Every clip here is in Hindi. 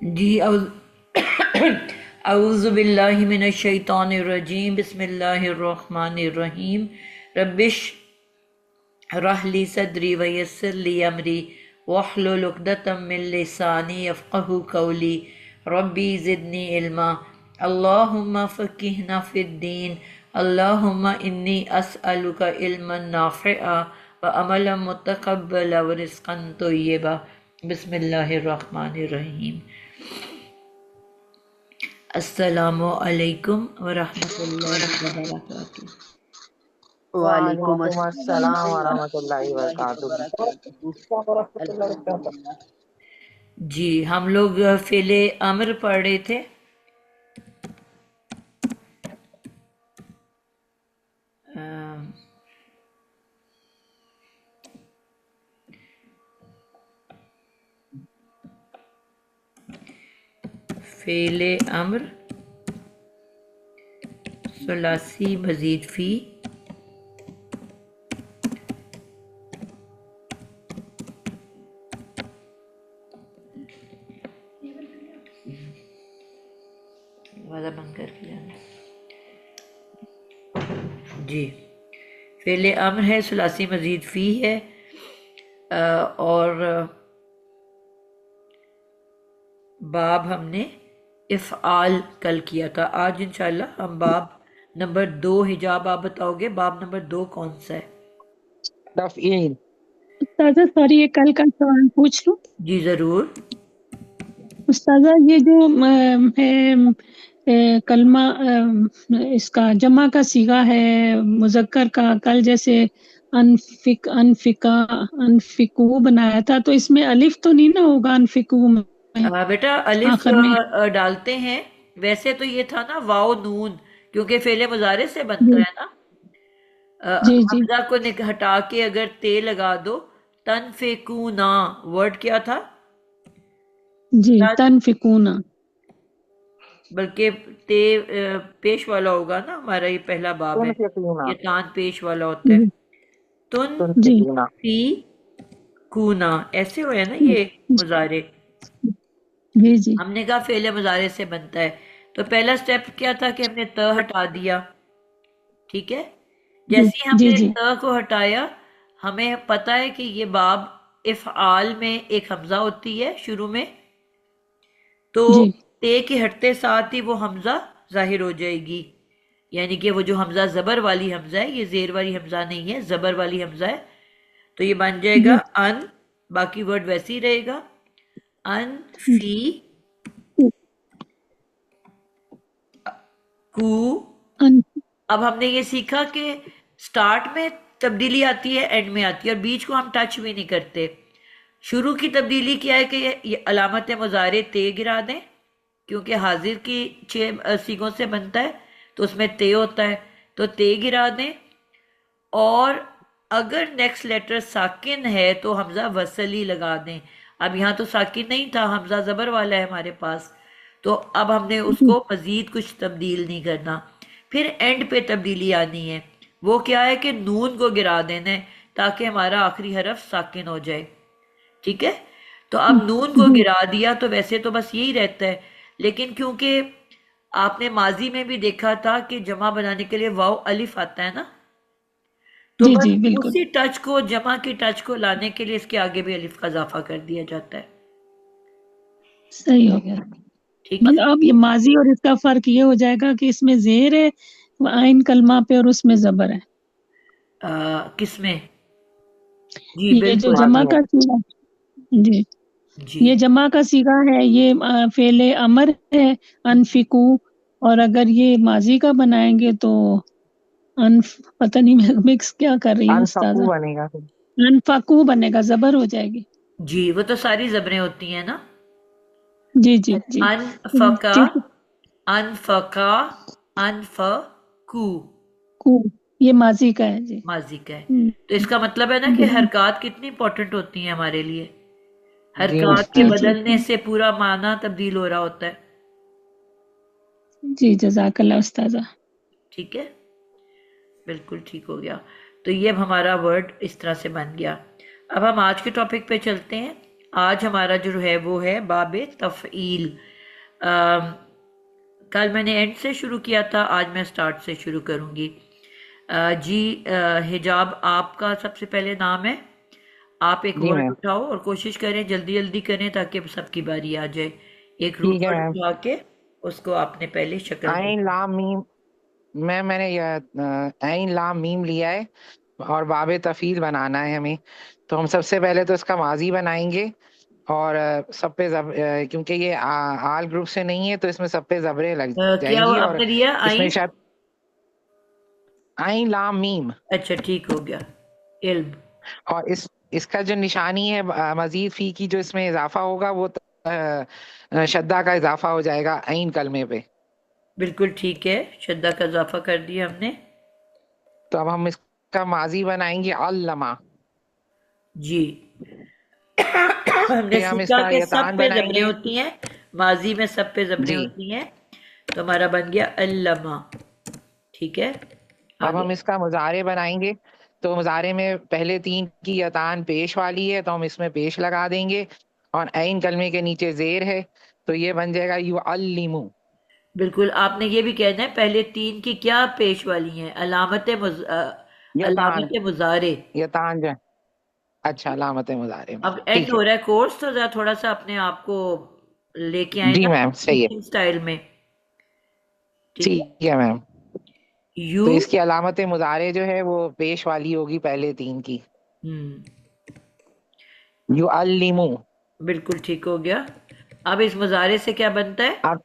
जी अऊज़ु बिल्लाहि मिनश शैतानिर रजीम बिस्मिल्लाहिर रहमानिर रहीम रब्बिश रहली सदरी वयस्सिर ली अमरी वहलुल उक़दतम मिन लिसानी यफ़क़हू क़ौली रब्बी ज़िदनी इल्मा अल्लाहुम्मा फ़क़िहना फ़िद्दीन अल्लाहुम्मा इन्नी अस्अलुका इल्मन नाफ़िआ व अमलन मुतक़ब्बला व रिज़्क़न तय्यबा बिस्मिल्लाहिर रहमानिर रहीम। अस्सलामु अलैकुम व रहमतुल्लाहि व बरकातुहू। वालेकुम वालेकुम अस्सलाम अस्सलाम वरहमतुल्लाहि वरहमतुल्लाहि वबरकातुहू। वबरकातुहू। अल्हम्दुलिल्लाह। जी हम लोग फ़ेले अम्र पढ़ रहे थे। फ़ेले अम्र सुलासी मज़ीद फ़ी वाला बंद करके जाना। जी फ़ेले अम्र है, सुलासी मज़ीद फ़ी है और बाब हमने इफ़आल कल किया था। आज इंशाल्लाह हम बाब नंबर 2 हिजाब आप बताओगे बाब नंबर 2 कौन सा है? तफ़ईल। उस्ताजा सॉरी, ये कल का सवाल पूछ लूं? जी ज़रूर। उस्ताजा ये जो है कलमा इसका जमा का सीगा है मुज़क्कर का, कल जैसे अनफिकू बनाया था, तो इसमें अलिफ तो नहीं ना होगा अनफिकू में बेटा अलिफ आखिर में? डालते हैं। वैसे तो ये था ना वाओ नून, क्योंकि फेले मुजारे से बनता जी है ना। जी जी हमजा को हटा के अगर ते लगा दो, तन फेकू ना, वर्ड क्या था? जी, तन, तनफिकूना। बल्कि ते पेश वाला होगा ना, हमारा ये पहला बाब है, तुनफिकूना। ये तान पेश वाला होता है। जी तुन जी तुनफिकूना। फी कूना, ऐसे हुए ना ये मुजारे। जी जी हमने कहा फेले मुजारे से बनता है, तो पहला स्टेप क्या था कि हमने त हटा दिया। ठीक है, जी जैसे ही जी हमने जी त को हटाया, हमें पता है कि ये बाब इफ़आल में एक हमजा होती है शुरू में, तो जी ते के हटते साथ ही वो हमजा जाहिर हो जाएगी। यानी कि वो जो हमजा जबर वाली हमजा है, ये जेर वाली हमजा नहीं है, जबर वाली हमजा है। तो ये बन जाएगा जी अन, बाकी वर्ड वैसे ही रहेगा, अन फी कू। अन- अब हमने ये सीखा कि स्टार्ट में तब्दीली आती है, एंड में आती है, और बीच को हम टच भी नहीं करते। शुरू की तब्दीली क्या है कि ये अलामत मुजारे ते गिरा दें, क्योंकि हाजिर की 6 सीगों से बनता है, तो उसमें ते होता है, तो ते गिरा दें। और अगर नेक्स्ट लेटर साकिन है तो हमजा वसली लगा दें। अब यहाँ तो साकिन नहीं था, हमजा ज़बर वाला है हमारे पास, तो अब हमने जी उसको मज़ीद कुछ तब्दील नहीं करना। फिर एंड पे तब्दीली आनी है, वो क्या है कि नून को गिरा देना है, ताकि हमारा आखिरी हरफ साकिन हो जाए। ठीक है, तो अब नून को जी गिरा दिया तो वैसे तो बस यही रहता है, लेकिन क्योंकि आपने माजी में भी देखा था कि जमा बनाने के लिए वाव अलिफ आता है ना, तो जी बस जी बिल्कुल उसी टच को, जमा की टच को लाने के लिए इसके आगे भी अलिफ का इजाफा कर दिया जाता है। सही हो गया। ठीक है। मतलब अब ये माजी और इसका फर्क ये हो जाएगा कि इसमें जेर है आइन कलमा पे और उसमें जबर है। किसमें? जी ये जो बिल्कुल। जमा माजी में। का सीगा, जी जी ये जमा का सीगा है, ये फेले अमर है अनफिकू। और अगर ये माजी का बनाएंगे तो पता नहीं, मैं मिक्स क्या कर रही हूँ अनफकू उस्ताजा। बनेगा फिर। अनफाकू बनेगा, जबर हो जाएगी। जी, वो तो सारी जबरें होती हैं ना। जी जी जी अनफका, ठीक। अनफका, अनफकू, कू, ये माजी का है जी। माजी का है। हम्म, तो इसका मतलब है ना कि बिल्कुल। हरकत कितनी इंपॉर्टेंट होती हैं हमारे लिए। जी हरकत के जी उस्ताद। जी बदलने से पूरा माना तब्दील हो रहा होता है। जी जजाकल्ला उस्ताजा। ठीक है, बिल्कुल ठीक हो गया। तो ये अब हमारा वर्ड इस तरह से बन गया। अब हम आज के टॉपिक पे चलते हैं। आज हमारा जो है वो है बाबे तफ़ईल। अम, कल मैंने एंड से शुरू किया था, आज मैं स्टार्ट से शुरू करूंगी। जी, हिजाब आपका सबसे पहले नाम है। आप एक जी वर्ड मैम। उठाओ और कोशिश करें जल्दी जल्दी करें ताकि सबकी बारी आ जाए। एक रूट ठीक है वर्ड मैम। उठा के उसको आपने पहले शक्ल में। आइन लाम मीम। मैंने यह आइन लाम मीम लिया है और बाबे तफील बनाना है हमें। तो हम सबसे पहले तो इसका माजी बनाएंगे। और सब पे क्योंकि ये आल ग्रुप से नहीं है तो इसमें सब पे जबरें लग क्या वो जाएंगी। और आपने दिया इसमें आइन? शायद आइन लाम मीम। अच्छा, ठीक हो गया। इल्म। और इसका जो निशानी है मजीद फी की जो इसमें इजाफा होगा वो शद्दा का इजाफा हो जाएगा आइन कलमे पे। बिल्कुल ठीक है, श्रद्धा का इजाफा कर दिया हमने। तो अब हम इसका माजी बनाएंगे अल्लमा। जी। हमने फिर हम सीखा इसका कि सब यतान पे जबरें बनाएंगे। होती हैं। माजी में सब पे जबरें जी। होती हैं। तो हमारा बन गया अल्लमा। ठीक है, अब आगे। हम इसका मुजारे बनाएंगे। तो मुजारे में पहले तीन की यतान पेश वाली है तो हम इसमें पेश लगा देंगे। और ऐन कलमे के नीचे जेर है तो ये बन जाएगा यू अल्लिमु। बिल्कुल, आपने ये भी कहना है पहले तीन की क्या पेश वाली हैं, यतान। अलामत मुजारे। यतान जो है। अच्छा, अलामत मुजारे में अब एंड ठीक हो है। रहा है कोर्स, तो जरा थोड़ा सा अपने आप को लेके आए जी ना मैम सही है। टीचिंग स्टाइल में। ठीक है। ठीक है मैम। यू। तो इसकी अलामत मुजारे जो है वो पेश वाली होगी पहले तीन की। हम्म। यू अल्लिमु। बिल्कुल ठीक हो गया। अब इस मुजारे से क्या बनता है? अब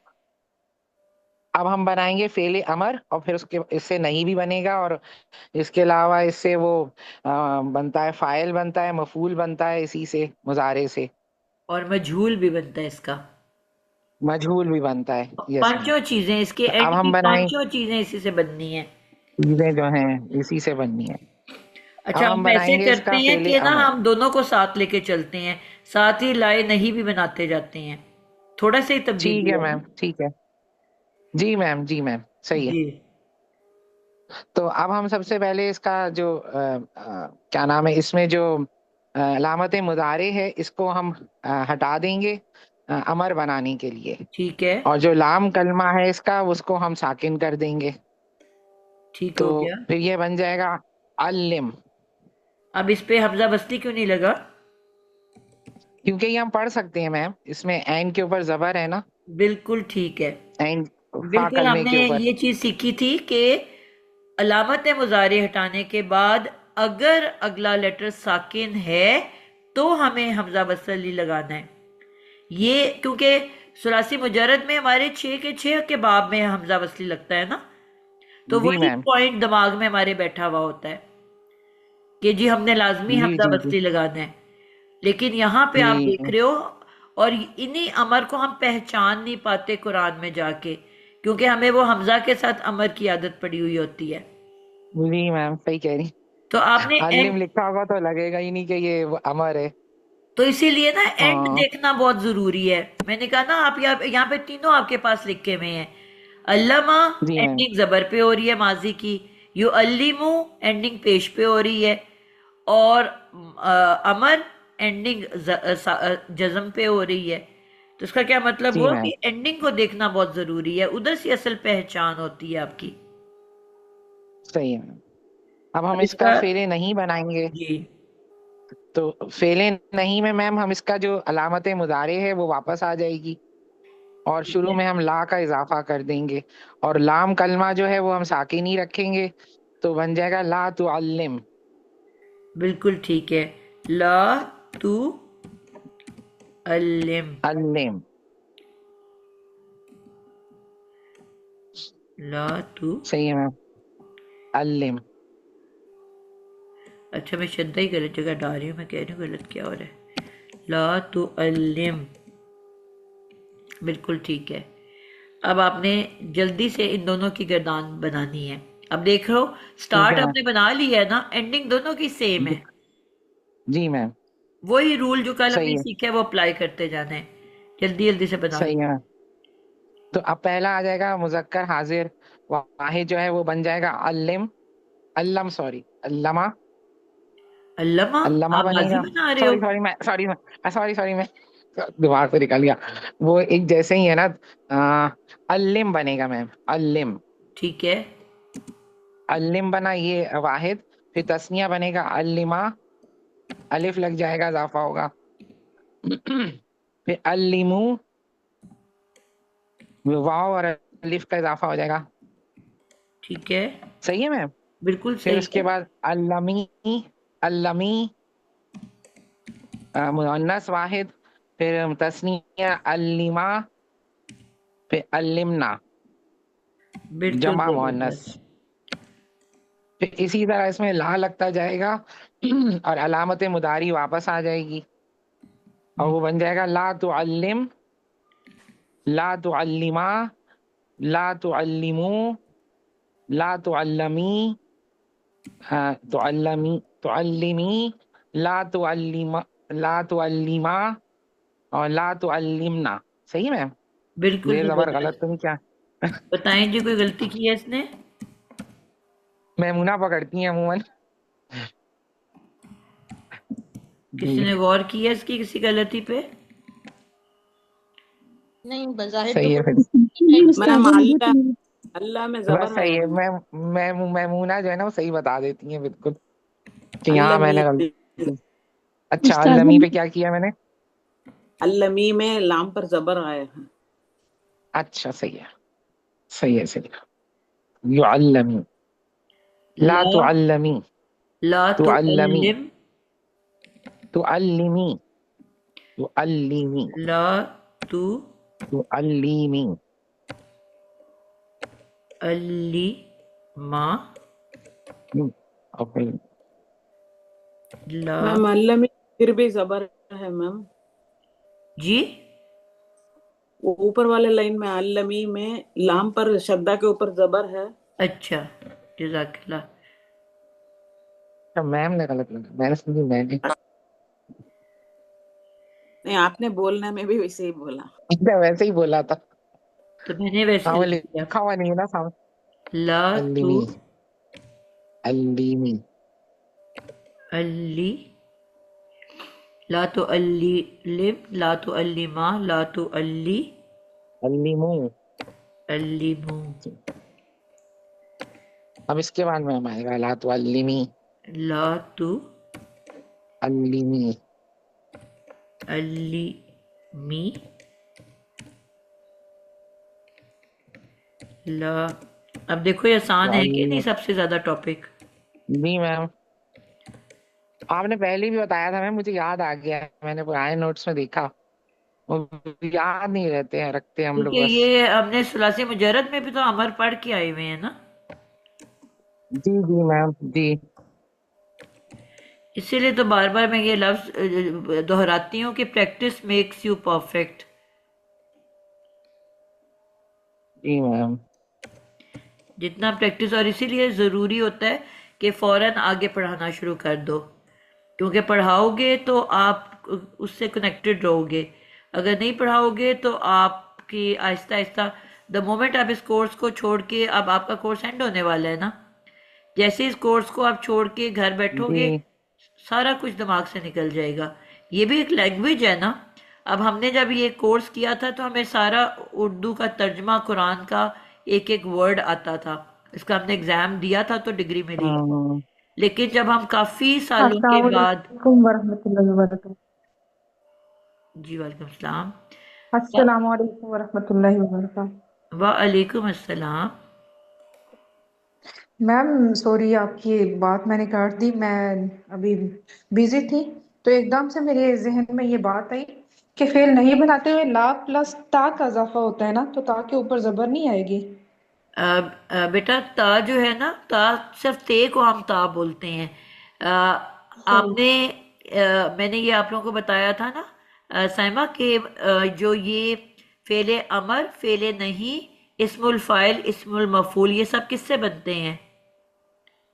अब हम बनाएंगे फेले अमर और फिर उसके इससे नहीं भी बनेगा। और इसके अलावा इससे वो बनता है फाइल बनता है मफूल बनता है इसी से मुजारे से। और मजहूल भी बनता है इसका। मजहूल भी बनता है। Yes ma'am. पांचों चीजें इसके तो एंड अब की हम बनाएं पांचों चीजें इसी से बननी है। चीजें जो हैं इसी से बननी है। अब अच्छा, हम हम ऐसे बनाएंगे करते इसका हैं फेले कि ना अमर। हम दोनों को साथ लेके चलते हैं, साथ ही लाए नहीं भी बनाते जाते हैं। थोड़ा सा ही ठीक तब्दीली है है ना। मैम ठीक है। जी मैम जी मैम सही है। जी। तो अब हम सबसे पहले इसका जो क्या नाम है इसमें जो अलामत मुजारे है इसको हम हटा देंगे अमर बनाने के लिए। ठीक है। और जो लाम कलमा है इसका उसको हम साकिन कर देंगे। ठीक तो हो गया। फिर ये बन जाएगा अल्लिम। अब इस पे हमजा बस्ती क्यों नहीं लगा? क्योंकि ये हम पढ़ सकते हैं मैम इसमें ऐन के ऊपर जबर है ना। बिल्कुल ठीक है। ऐन फा बिल्कुल, कलमे हमने के ऊपर। ये चीज सीखी थी कि अलामत मुजारे हटाने के बाद अगर अगला लेटर साकिन है तो हमें हमजा बसली लगाना है। ये क्योंकि सुलासी मुजरद में हमारे छः के छः के बाब में हमजा वसली लगता है ना। तो जी वही मैम। पॉइंट दिमाग में हमारे बैठा हुआ होता है कि जी हमने लाजमी जी हमजा जी जी वसली लगाना है। लेकिन यहाँ पे आप जी देख रहे हो, और इन्हीं अमर को हम पहचान नहीं पाते कुरान में जाके, क्योंकि हमें वो हमजा के साथ अमर की आदत पड़ी हुई होती है। जी मैम सही कह रही। तो आपने अल्लिम एंड, लिखा होगा तो लगेगा ही नहीं कि ये वो अमर है। तो इसीलिए ना एंड हाँ। देखना बहुत जरूरी है। मैंने कहा ना, आप यहाँ पे तीनों आपके पास लिखे हुए हैं। अल्लामा जी मैम। एंडिंग जबर पे हो रही है माजी की। यू अल्लीमु एंडिंग पेश पे हो रही है। और अमर एंडिंग जज्म पे हो रही है। तो इसका क्या मतलब जी हुआ मैम कि एंडिंग को देखना बहुत जरूरी है, उधर से असल पहचान होती है आपकी। सही है मैम। अब हम अब इसका इसका। फेरे नहीं बनाएंगे। जी। तो फेले नहीं में मैम हम इसका जो अलामत मुजारे है वो वापस आ जाएगी। और ठीक शुरू है। में हम ला का इजाफा कर देंगे। और लाम कलमा जो है वो हम साकिन ही रखेंगे। तो बन जाएगा ला तु अल्लिम। बिल्कुल ठीक है। ला तू अल्लिम। अल्लिम। ला तू। सही है मैम। अल्लिम। अच्छा, मैं शद्दा ही गलत जगह डाल रही हूँ, मैं कह रही हूँ गलत क्या हो रहा है। ला तू अल्लिम। बिल्कुल ठीक है। अब आपने जल्दी से इन दोनों की गर्दान बनानी है। अब देख लो, ठीक स्टार्ट है आपने बना लिया है ना, एंडिंग दोनों की सेम मैम। है। जी मैम वही रूल जो कल सही हमने है। सीखा है वो अप्लाई करते जाना है। जल्दी जल्दी से बना लो। सही है मैम। तो अब पहला आ जाएगा मुजक्कर हाजिर वाहिद जो है वो बन जाएगा अल्लिम। अल्लम सॉरी अल्लमा। अल्लमा, अल्लमा आप माजी बनेगा। बना रहे हो? सॉरी सॉरी, मैं दिमाग से निकल गया। वो एक जैसे ही है ना। अल्लिम बनेगा मैम, अल्लिम। ठीक है। अल्लिम बना, ये वाहिद। फिर तस्निया बनेगा अल्लिमा, अलिफ लग जाएगा, इजाफा होगा। फिर अल्लिमू, वाव और अलिफ का इजाफा हो जाएगा। ठीक है, सही है मैम। बिल्कुल फिर सही उसके है। बाद अल्लमी, अल्लमी, मुअन्नस वाहिद। फिर तस्निया अल्लिमा, फिर अल्लिमना, बिल्कुल जमा मुअन्नस। जबरदस्त। फिर इसी तरह इसमें ला लगता जाएगा। और अलामत मुदारी वापस आ जाएगी, और वो बन जाएगा ला तुअल्लिम, ला तुअल्लिमा, ला तुअल्लिमू, ला तुअल्लमी, तुअल्लमी, तुअल्लिमी, ला तुअल्लिमा, ला तुअल्लिमा, और ला तुअल्लिमना। सही है मैम। बिल्कुल जेर जबर गलत जबरदस्त। तो नहीं क्या? बताएं जी, कोई गलती की है इसने? मैमूना पकड़ती हैं अमूमन। किसी जी। ने गौर की है इसकी किसी गलती पे? नहीं, बजाहिर तो सही है कोई फिर। नहीं। मैम उस्ताद मुझे अल्लाह, तो अल्लाह में बस जबर है सही है। मैम। मैं मैमूना जो है ना वो सही बता देती हैं बिल्कुल, कि हाँ अल्लमी, मैंने गलती। अच्छा, उस्ताद अल्लमी पे क्या किया मैंने? अल्लमी में लाम पर जबर आया है। अच्छा सही है, सही है, सही है। युअल्लमी, ला ला, तुअल्लमी, ला तो तुअल्लमी, अल्लिम, तुअल्लिमी, तुअल्लिमी, ला तू तुअल्लिमी। अल्ली मा, ओके। ला। मैम अल्लमी फिर भी जबर है मैम। जी, वो ऊपर वाले लाइन में अल्लमी में लाम पर शद्दा के ऊपर जबर है। अच्छा, जजाकल्ला। अच्छा, मैम ने गलत लगा, मैंने समझी मैंने। नहीं, आपने बोलने में भी वैसे ही बोला। मैं वैसे ही बोला था। तो मैंने वैसे हाँ, वो लिख दिया। लिखा हुआ नहीं है ना सामने। ला तू अल्लीमी, अल्लीमी, अल्ली, ला तो अल्ली लिम, ला तो अल्ली मा, ला तो अल्ली अल्लीमू। अल्लीमू, अब इसके बाद मैम आएगा ला तो अल्लीमी, ला तू अल्लीमी। अल्ली मी, ला। अब देखो ये आसान तो है कि नहीं अल्लीमी। सबसे ज्यादा टॉपिक? जी मैम, आपने पहले भी बताया था मैम, मुझे याद आ गया है, मैंने पुराने नोट्स में देखा। वो याद नहीं रहते हैं, रखते हैं हम क्योंकि लोग बस। ये हमने सुलासी मुजर्रद में भी तो अमर पढ़ के आए हुए हैं ना, जी जी मैम जी। इसीलिए तो बार बार मैं ये लफ्ज दोहराती हूँ कि प्रैक्टिस मेक्स यू परफेक्ट। जी मैम। जितना प्रैक्टिस, और इसीलिए ज़रूरी होता है कि फ़ौरन आगे पढ़ाना शुरू कर दो, क्योंकि पढ़ाओगे तो आप उससे कनेक्टेड रहोगे। अगर नहीं पढ़ाओगे तो आपकी आहिस्ता आहिस्ता, द मोमेंट आप इस कोर्स को छोड़ के, अब आपका कोर्स एंड होने वाला है ना, जैसे इस कोर्स को आप छोड़ के घर बैठोगे, जी सारा कुछ दिमाग से निकल जाएगा। ये भी एक लैंग्वेज है ना। अब हमने जब ये कोर्स किया था तो हमें सारा उर्दू का तर्जमा कुरान का एक एक वर्ड आता था, इसका हमने एग्जाम दिया था तो डिग्री मिली। हाँ। लेकिन जब हम काफी सालों के अस्सलाम बाद, वालेकुम वरहमतुल्लाहि वबरकातुहू। जी वालेकुम सलाम। अस्सलाम वालेकुम वरहमतुल्लाहि वबरकातुहू। वालेकुम अस्सलाम। मैम सॉरी, आपकी बात मैंने काट दी। मैं अभी बिजी थी, तो एकदम से मेरे जहन में ये बात आई कि फेल नहीं बनाते हुए ला प्लस ता का इजाफा होता है ना, तो ता के ऊपर जबर नहीं आएगी। बेटा ता जो है ना, ता सिर्फ ते को हम ता बोलते हैं। सॉरी। आपने मैंने ये आप लोगों को बताया था ना साइमा के जो ये फेले अमर, फेले नहीं, इस्मुल फाइल, इस्मुल मफूल, ये सब किससे बनते हैं?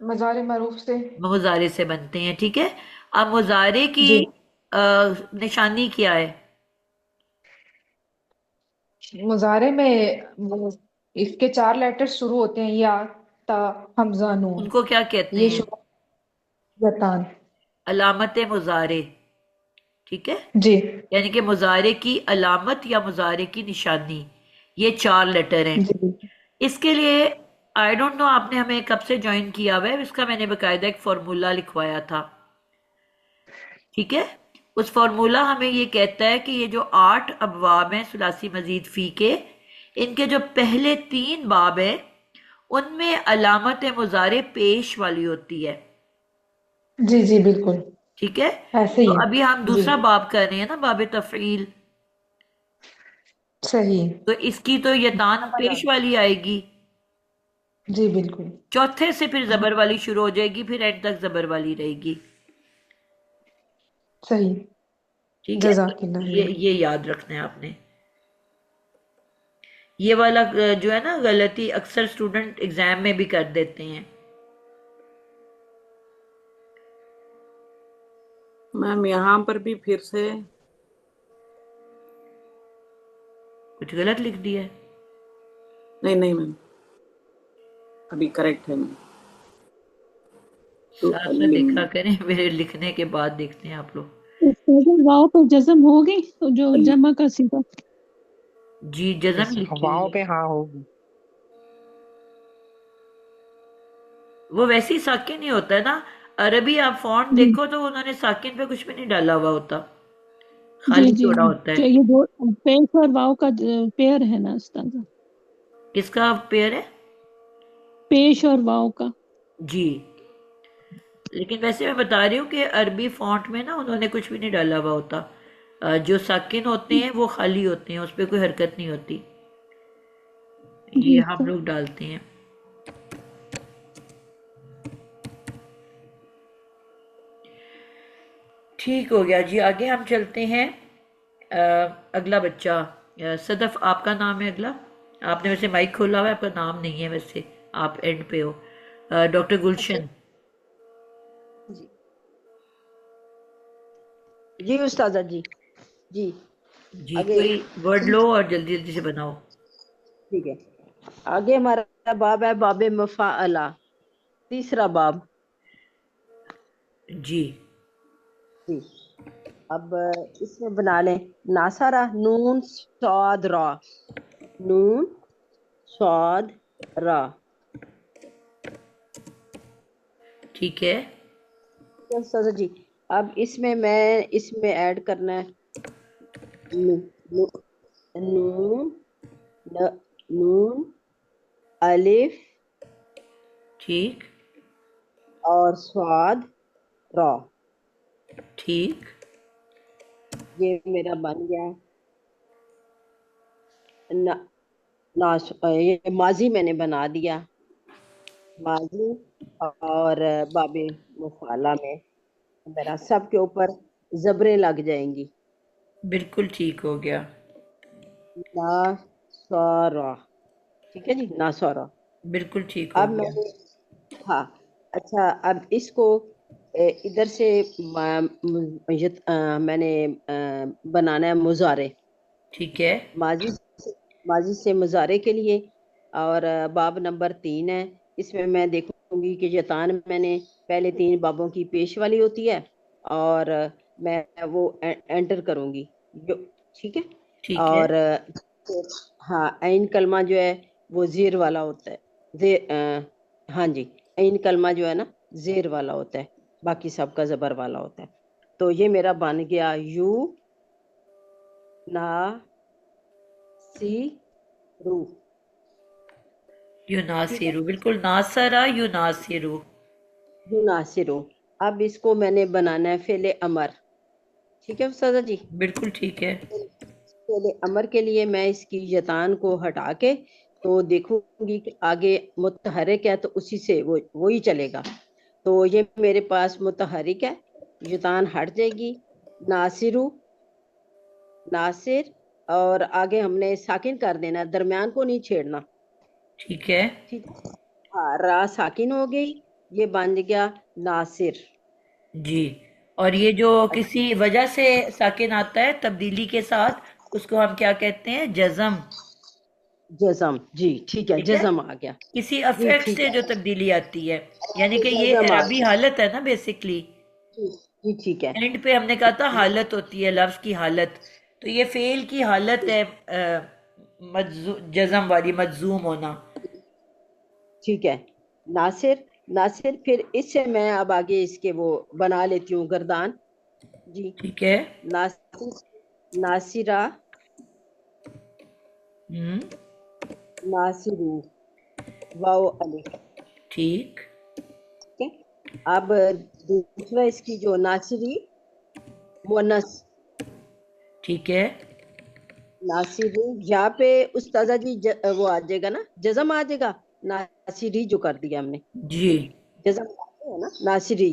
मज़ार मरूफ से। मुजारे से बनते हैं, ठीक है। अब मुजारे की जी। अ, निशानी क्या है? मुजारे में वो इसके चार लेटर्स शुरू होते हैं, या ता हमजा नून। उनको क्या कहते ये हैं? शुरू यतान। अलामत मुजारे, ठीक है, जी यानी कि मुजारे की अलामत या मुजारे की निशानी, ये 4 लेटर हैं। जी इसके लिए आई डोंट नो आपने हमें कब से ज्वाइन किया हुआ है, इसका मैंने बकायदा एक फॉर्मूला लिखवाया था, ठीक है। उस फॉर्मूला हमें ये कहता है कि ये जो 8 अबवाब हैं सुलासी मजीद फी के, इनके जो पहले 3 बाब हैं उनमें अलामत मुजारे पेश वाली होती है, जी बिल्कुल ठीक है। ऐसे ही तो है। अभी हम जी दूसरा बाब कर रहे हैं ना, बाब तफईल, सही। तो इसकी तो यतान पेश वाली आएगी, जी बिल्कुल चौथे से फिर जबर वाली शुरू हो जाएगी, फिर एंड तक जबर वाली रहेगी, सही। ठीक है। तो जजाकिल्लाह। ये याद रखना है आपने। ये वाला जो है ना गलती अक्सर स्टूडेंट एग्जाम में भी कर देते हैं। मैम यहाँ पर भी फिर से कुछ गलत लिख दिया है? नहीं नहीं मैम, अभी करेक्ट है मैम। तो साथ साथ देखा करें, मेरे लिखने के बाद देखते हैं आप लोग। वाव पे जज्म हो गई तो जो जमा का सीधा। जी जज़म लिखी हुई वाव है, पे हाँ होगी। वो वैसे ही साकिन ही होता है ना। अरबी आप फॉन्ट जी देखो तो उन्होंने साकिन पे कुछ भी नहीं डाला हुआ होता, जी खाली जी छोड़ा जी होता जो है। ये दो पेश और वाव का पेयर है ना उस्ताद, किसका पेयर है? पेश और वाव का। जी, लेकिन वैसे मैं बता रही हूँ कि अरबी फॉन्ट में ना उन्होंने कुछ भी नहीं डाला हुआ होता। जो साकिन होते हैं वो खाली होते हैं, उस पर कोई हरकत नहीं होती, ये जी हम सर। लोग डालते हैं। ठीक हो गया जी, आगे हम चलते हैं। अगला बच्चा, सदफ आपका नाम है अगला। आपने वैसे माइक खोला हुआ है, आपका नाम नहीं है वैसे, आप एंड पे हो। डॉक्टर अच्छा गुलशन। जी। जी उस्तादा जी। जी जी आगे। कोई वर्ड लो और जल्दी जल्दी से बनाओ। ठीक है, आगे हमारा बाब है बाबे मफ़ाअला, तीसरा बाब। जी जी अब इसमें बना लें नासारा, नून सौद रा, नून सौद रा। ठीक है। तो उस्तादा जी अब इसमें ऐड करना है नू, नू, नून न, नून अलिफ ठीक और स्वाद रा। ठीक ये मेरा बन गया ना, ये माजी मैंने बना दिया, माजी। और बाबे मसाला में मेरा सबके ऊपर जबरें लग जाएंगी, बिल्कुल ठीक हो गया। ना सौरा। ठीक है जी, ना सौरा। बिल्कुल ठीक हो अब गया। मैंने, हाँ अच्छा, अब इसको इधर से मैंने बनाना है मुजारे, ठीक है। माजी माजी से मुजारे के लिए। और बाब नंबर 3 है, इसमें मैं देखूंगी कि यतान मैंने पहले 3 बाबों की पेश वाली होती है, और मैं वो एंटर करूंगी जो, ठीक है। ठीक है। और हाँ, ऐन कलमा जो है वो जेर वाला होता है, हाँ जी, ऐन कलमा जो है ना जेर वाला होता है, बाकी सबका जबर वाला होता है। तो ये मेरा बन गया यू ना सी रू। ठीक है, यूनासिरू, बिल्कुल नासरा यूनासिरू। यू नासिरो। अब इसको मैंने बनाना है फेले अमर। ठीक है उस्तादा जी, बिल्कुल ठीक है। फेले अमर के लिए मैं इसकी यतान को हटा के तो देखूंगी कि आगे मुतहरिक है तो उसी से वही चलेगा। तो ये मेरे पास मुतहरिक है, यतान हट जाएगी, नासिरू, नासिर। और आगे हमने साकिन कर देना, दरमियान को नहीं छेड़ना। ठीक है। ठीक है, हाँ, रा साकिन हो गई, ये बन गया नासिर। जी, और ये जो अच्छा, किसी वजह से साकिन आता है तब्दीली के साथ, उसको हम क्या कहते हैं? जज़म। जज़म, जी ठीक है, ठीक है, जज़म आ गया। किसी जी अफेक्ट ठीक से है, जो तब्दीली आती है, यानी कि ये जज़म आ एराबी गया। हालत है ना बेसिकली। जी जी ठीक है। एंड पे हमने कहा था हालत होती है, लफ्ज की हालत, तो ये फेल की हालत है, जज़म वाली, मजजूम होना। ठीक है। नासिर, नासिर, फिर इससे मैं अब आगे इसके वो बना लेती हूँ गर्दान। जी। ठीक है। नासिर, नासिरा, हम्म। नासिरू, वाओ अलिफ। ठीक। ठीक है। अब दूसरा इसकी जो नासिरी मुअन्नस, ठीक है। नासिरी, यहाँ पे उस्ताजा जी वो आ जाएगा ना, जज़म आ जाएगा। नासिरी जो कर दिया हमने, जी। जज़म है ना, नासिरी।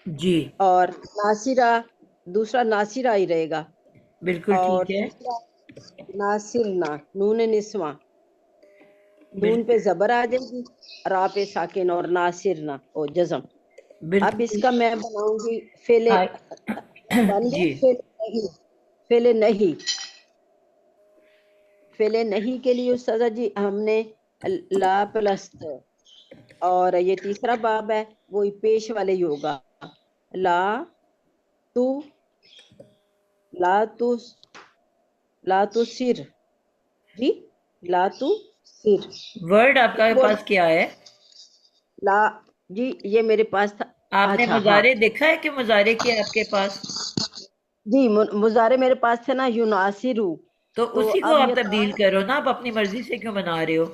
जी। और नासिरा, दूसरा नासिरा ही रहेगा। बिल्कुल और ठीक है। तीसरा नासिरना, नून निस्वा, नून पे बिल्कुल। जबर आ जाएगी, रा पे साकिन, और नासिरना ओ जज़म। अब बिल्कुल। इसका मैं बनाऊंगी फेले, हाँ। बन गया जी। फेले नहीं, फेले नहीं। फेले नहीं के लिए उस्तादा जी हमने ला प्लस, और ये तीसरा बाब है वो पेश वाले ही होगा। ला तू, ला तू, ला तू सिर। जी, ला तू सिर। वर्ड आपके बोल, पास क्या है? ला, जी ये मेरे पास था। आपने अच्छा हाँ, मुजारे देखा है कि मुजारे क्या है आपके पास? जी मुजारे मेरे पास थे ना, यूनासिरू। तो तो उसी को अब आप ये तब्दील करो ना, आप अपनी मर्जी से क्यों बना रहे हो?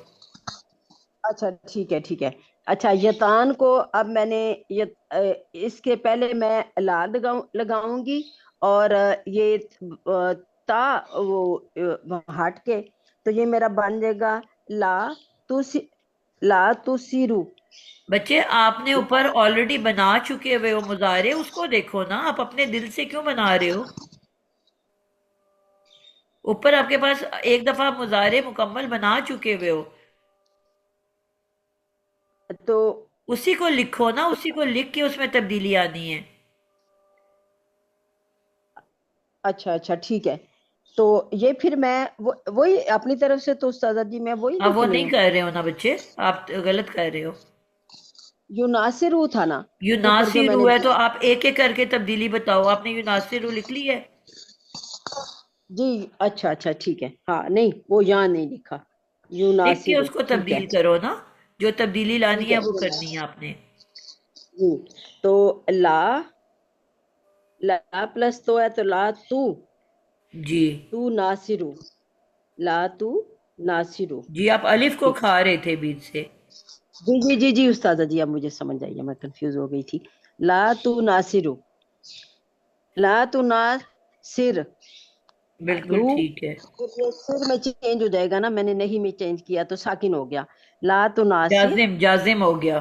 अच्छा ठीक है, ठीक है। अच्छा, यतान को अब मैंने ये इसके पहले मैं ला लगाऊंगी, और ये ता वो हट के, तो ये मेरा बन जाएगा ला तुसी, ला तुसीरू। बच्चे आपने ऊपर ऑलरेडी बना चुके हुए हो मुजारे, उसको देखो ना, आप अपने दिल से क्यों बना रहे हो? ऊपर आपके पास एक दफा आप मुजारे मुकम्मल बना चुके हुए हो, तो उसी को लिखो ना, उसी को लिख के उसमें तब्दीली आनी है। अच्छा अच्छा ठीक है। तो ये फिर मैं वही अपनी तरफ से, तो उस्तादा जी मैं वही आप लिख वो रही नहीं हूँ। कर रहे हो ना बच्चे, आप गलत कर रहे हो। यूनासिरू था ना ऊपर जो यूनासिरू मैंने है तो बोला। आप एक एक करके तब्दीली बताओ। आपने यूनासिरू लिख ली है? जी अच्छा अच्छा ठीक है, हाँ नहीं वो यहाँ नहीं लिखा, लिख के यूनासिरू, उसको ठीक है। तब्दील करो ना, जो तब्दीली लानी ठीक है है, वो करनी है आपने। जी। तो ला, ला प्लस तो है, तो ला तू, जी। तू नासिरू, ला तू नासिरू। जी, आप अलिफ को ठीक है। खा रहे थे बीच से। जी जी जी जी उस्तादा जी, अब मुझे समझ आई है, मैं कंफ्यूज हो गई थी। ला तू नासिरू, ला तू नासिर बिल्कुल रू। ठीक है। फिर ये सिर में चेंज हो जाएगा ना, मैंने नहीं में चेंज किया तो साकिन हो गया। ला तू नासिर, जाजिम, जाजिम हो गया।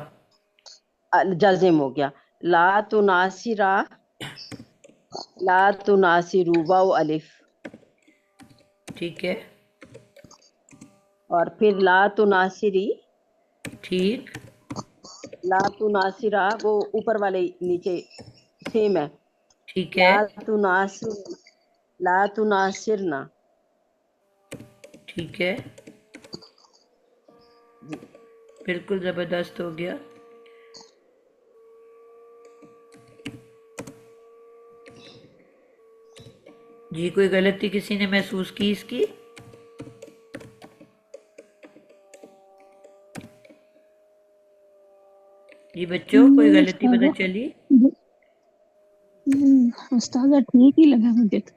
जाजिम हो गया। ला तू नासिरा, ला तू नासिरू, वाओ अलिफ। ठीक है। और फिर ला तू नासिरी, ठीक। ला तू नासिरा वो ऊपर वाले नीचे सेम है। ठीक है। ला तू नासिर, ला तू नासिरना। ठीक है। जी। बिल्कुल जबरदस्त हो गया। जी, कोई गलती किसी ने महसूस की इसकी? जी बच्चों, कोई नहीं गलती पता उस्ताजा, चली? उस्ताजा ठीक ही लगा मुझे तो।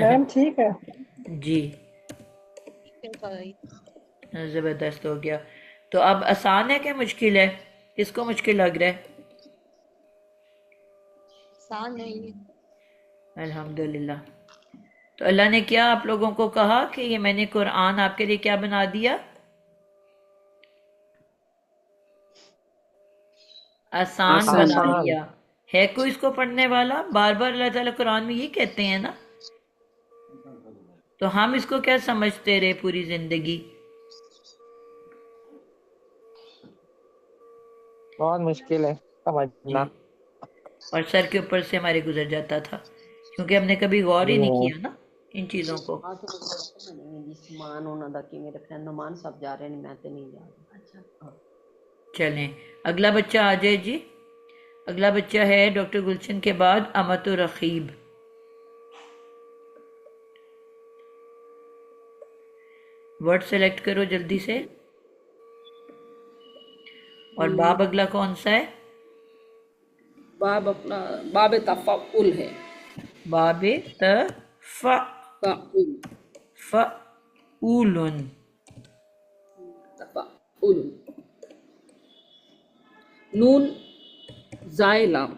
मैम ठीक है। जी, जबरदस्त हो गया। तो अब आसान है क्या मुश्किल है? किसको मुश्किल लग रहा है? अल्हम्दुलिल्लाह। तो अल्लाह ने क्या आप लोगों को कहा कि ये मैंने कुरान आपके लिए क्या बना दिया? आसान आसान। बना आसान। दिया। है कोई इसको पढ़ने वाला? बार बार अल्लाह ताला कुरान में ये कहते हैं ना, तो हम इसको क्या समझते रहे पूरी जिंदगी? बहुत मुश्किल है जी। समझना। और सर के ऊपर से हमारे गुजर जाता था, क्योंकि हमने कभी गौर ही जी नहीं हाँ। किया ना इन चीजों को। हाँ तो समान होना था कि मेरे फ्रेंड मान सब जा रहे हैं, मैं तो नहीं जा रही। अच्छा हाँ। चलें, अगला बच्चा आ जाए जी। अगला बच्चा है डॉक्टर गुलशन के बाद अमत रखीब। वर्ड सेलेक्ट करो जल्दी से। और बाब अगला कौन सा है? बाब अपना बाब तफाउल है। बाब तफाउल तफऊलन। तफाउल। नून जाए लाम।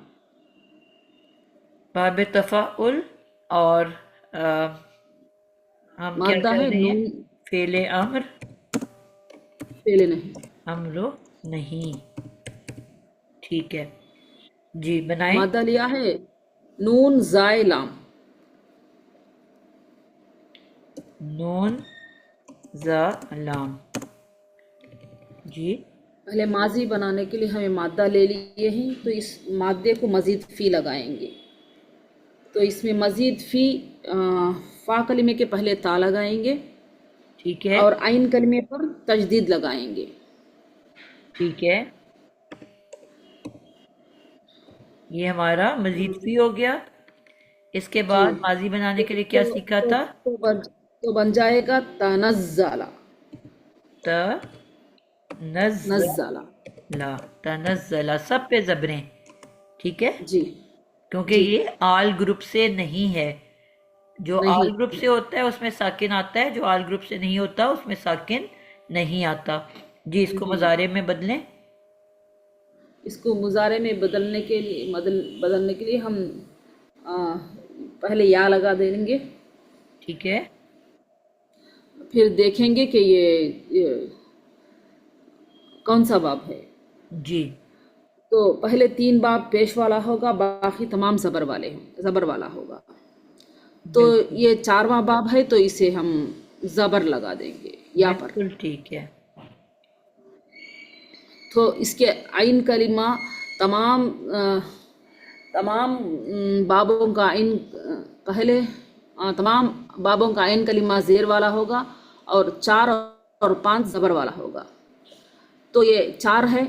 बाब तफाउल और हम क्या मादा कर है रहे हैं? नून फेले अम्र फेले नहीं। अम्रो नहीं। ठीक है जी, बनाएं। मादा लिया है नून जाए लाम। नून जा लाम जी। पहले माजी बनाने के लिए हमें मादा ले लिए हैं, तो इस मादे को मजीद फी लगाएंगे। तो इसमें मजीद फी फा कलिमे के पहले ता लगाएंगे ठीक है और आइन कलिमे पर तजदीद लगाएंगे। ठीक है, ये हमारा मजीद फी हो गया। इसके बाद जी। माजी बनाने के लिए क्या सीखा था? तो बन जाएगा तनज़्ज़ला। तनज़्ज़ला। नज़्ज़ला। तनज़्ज़ला, सब पे जबरें। ठीक है, जी क्योंकि जी ये आल ग्रुप से नहीं है। जो आल नहीं। ग्रुप से होता है उसमें साकिन आता है, जो आल ग्रुप से नहीं होता उसमें साकिन नहीं आता जी। इसको मुजारे में बदलें। इसको मुजारे में बदलने के लिए हम आ, पहले या लगा देंगे, ठीक है फिर देखेंगे कि ये कौन सा बाब है। जी। तो पहले 3 बाब पेश वाला होगा, बाकी तमाम जबर वाला होगा। तो ये 4वां बाब है, तो इसे हम जबर लगा देंगे या पर। बिल्कुल ठीक है। तो इसके आइन कलिमा तमाम बाबों का आइन पहले तमाम बाबों का आइन कलिमा जेर वाला होगा और 4 और 5 जबर वाला होगा। तो ये 4 है,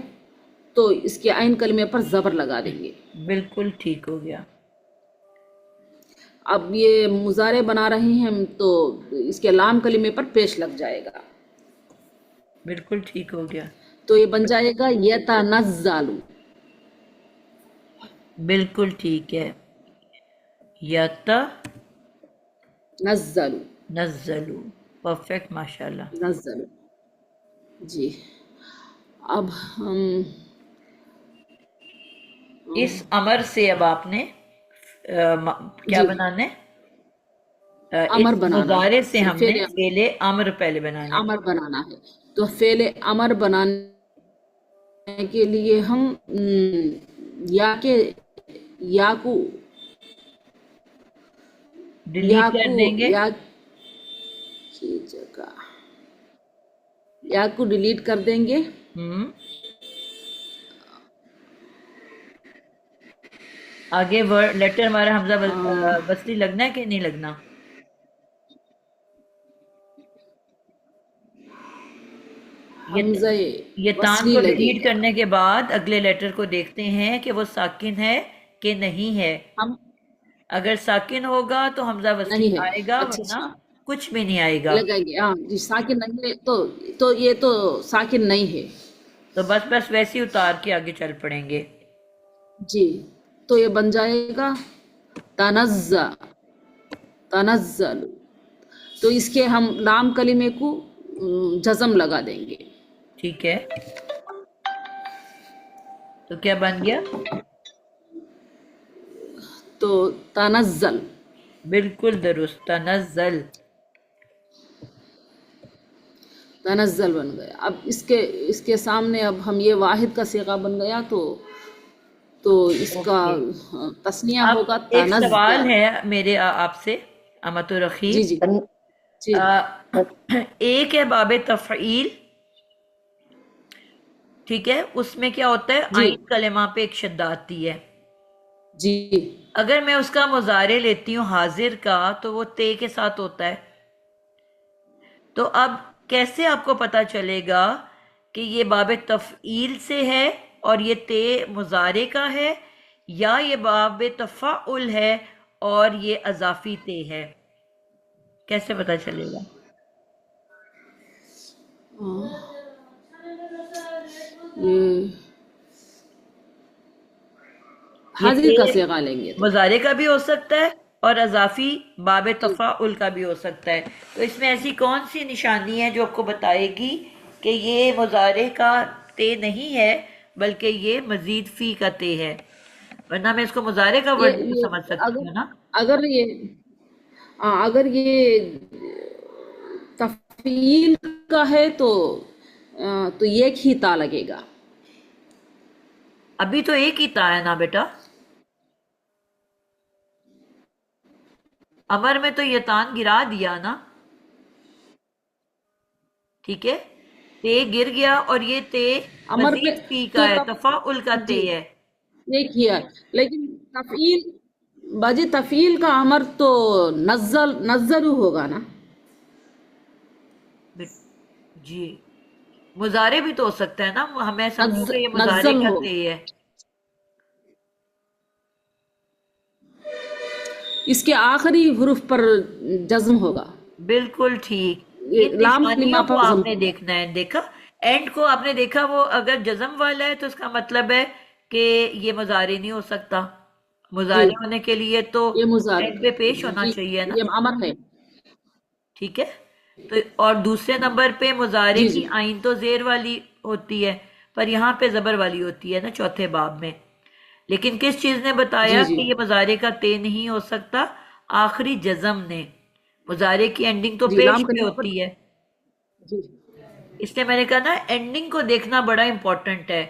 तो इसके आइन कलिमे पर जबर लगा देंगे। बिल्कुल ठीक हो गया। अब ये मुजारे बना रहे हैं हम, तो इसके लाम कलिमे पर पेश लग जाएगा। बिल्कुल ठीक हो गया। तो ये बन जाएगा यतनज़्ज़लु। बिल्कुल ठीक है। यत नज़्ज़लु। नज़्ज़लु, परफेक्ट, माशाल्लाह। नज़्ज़लु जी। अब हम इस अमर से अब आपने क्या जी बनाना है? अमर इस बनाना है, मुजारे से हमने फेले फेले अमर पहले बनाने हैं। अमर बनाना है। तो फेले अमर बनाने के लिए हम या को डिलीट कर देंगे। या की जगह या को डिलीट कर देंगे। आगे वर्ड लेटर हमारा हमजा बसरी लगना है कि नहीं लगना? ये तान वसली को डिलीट लगेगा। करने के बाद अगले लेटर को देखते हैं कि वो साकिन है कि नहीं है। हम अगर साकिन होगा तो हमजा नहीं वसली है। आएगा, अच्छा वरना अच्छा कुछ भी नहीं आएगा। लगाएंगे। हाँ जी, साकिन नहीं है तो ये तो साकिन नहीं है तो बस वैसे ही उतार के आगे चल पड़ेंगे जी। तो ये बन जाएगा तनज़्ज़लु। तो इसके हम लाम कलिमे को जज़म लगा देंगे। ठीक है, तो क्या बन गया? तो तनज़्ज़ल। बिल्कुल दुरुस्त, तनज़्ज़ल। तनज़्ज़ल बन गया। अब इसके सामने अब हम ये वाहिद का सीगा बन गया, तो इसका तस्निया अब होगा एक सवाल तनज़्ज़ल। है मेरे आपसे अमतुर जी रखीब। जी जी एक है बाबे तफ़ईल, ठीक है, उसमें क्या होता है, जी आइन कलेमा पे एक शद्दा आती है। जी अगर मैं उसका मुजारे लेती हूँ हाजिर का, तो वो ते के साथ होता है। तो अब कैसे आपको पता चलेगा कि ये बाबे तफ़ईल से है और ये ते मुजारे का है, या ये बाब तफ़ाउल है और ये अजाफी ते है? कैसे पता चलेगा? ये ये हाजिर का ते सिगा लेंगे तो। मुजारे का भी हो सकता है और अजाफी बाब जी तफ़ाउल का भी हो सकता है। तो इसमें ऐसी कौन सी निशानी है जो आपको बताएगी कि ये मुजारे का ते नहीं है बल्कि ये मजीद फी का ते है? वरना मैं इसको मुजारे का वर्ड भी तो ये समझ सकती हूँ अगर ना। अगर ये अगर ये तफील का है तो एक ही ता लगेगा। अभी तो एक ही ता है ना बेटा, अमर में तो ये तान गिरा दिया ना, ठीक है, ते गिर गया और ये ते अमर पे मजीद फी का तो है, तफ तफाउल का ते जी है। एक ही है, लेकिन तफील बाजी तफील का अमर तो नज्जलू होगा ना। बिट- जी, मुजारे भी तो हो सकता है ना, मैं समझू कि ये मुजारे नज्जल का हो, ते है। इसके आखिरी हुरूफ पर जज्म होगा। बिल्कुल ठीक। ये इन लाम कलिमा निशानियों को पर जज्म आपने होगा। देखना है, देखा एंड को आपने देखा, वो अगर जज्म वाला है तो इसका मतलब है कि ये मुजारे नहीं हो सकता। जी मुजारे होने के लिए तो ये मुजारे एंड पे पेश होना जी चाहिए ना, ये अमर है। ठीक है। तो और दूसरे नंबर पे मुजारे जी की जी आइन तो जेर वाली होती है, पर यहाँ पे जबर वाली होती है ना चौथे बाब में। लेकिन किस चीज ने बताया जी जी कि ये मुजारे का ते नहीं हो सकता? आखिरी जज्म ने। मुजारे की एंडिंग तो जी पेश लाम पे कलिमा पर होती है, जी इसलिए मैंने कहा ना एंडिंग को देखना बड़ा इंपॉर्टेंट है।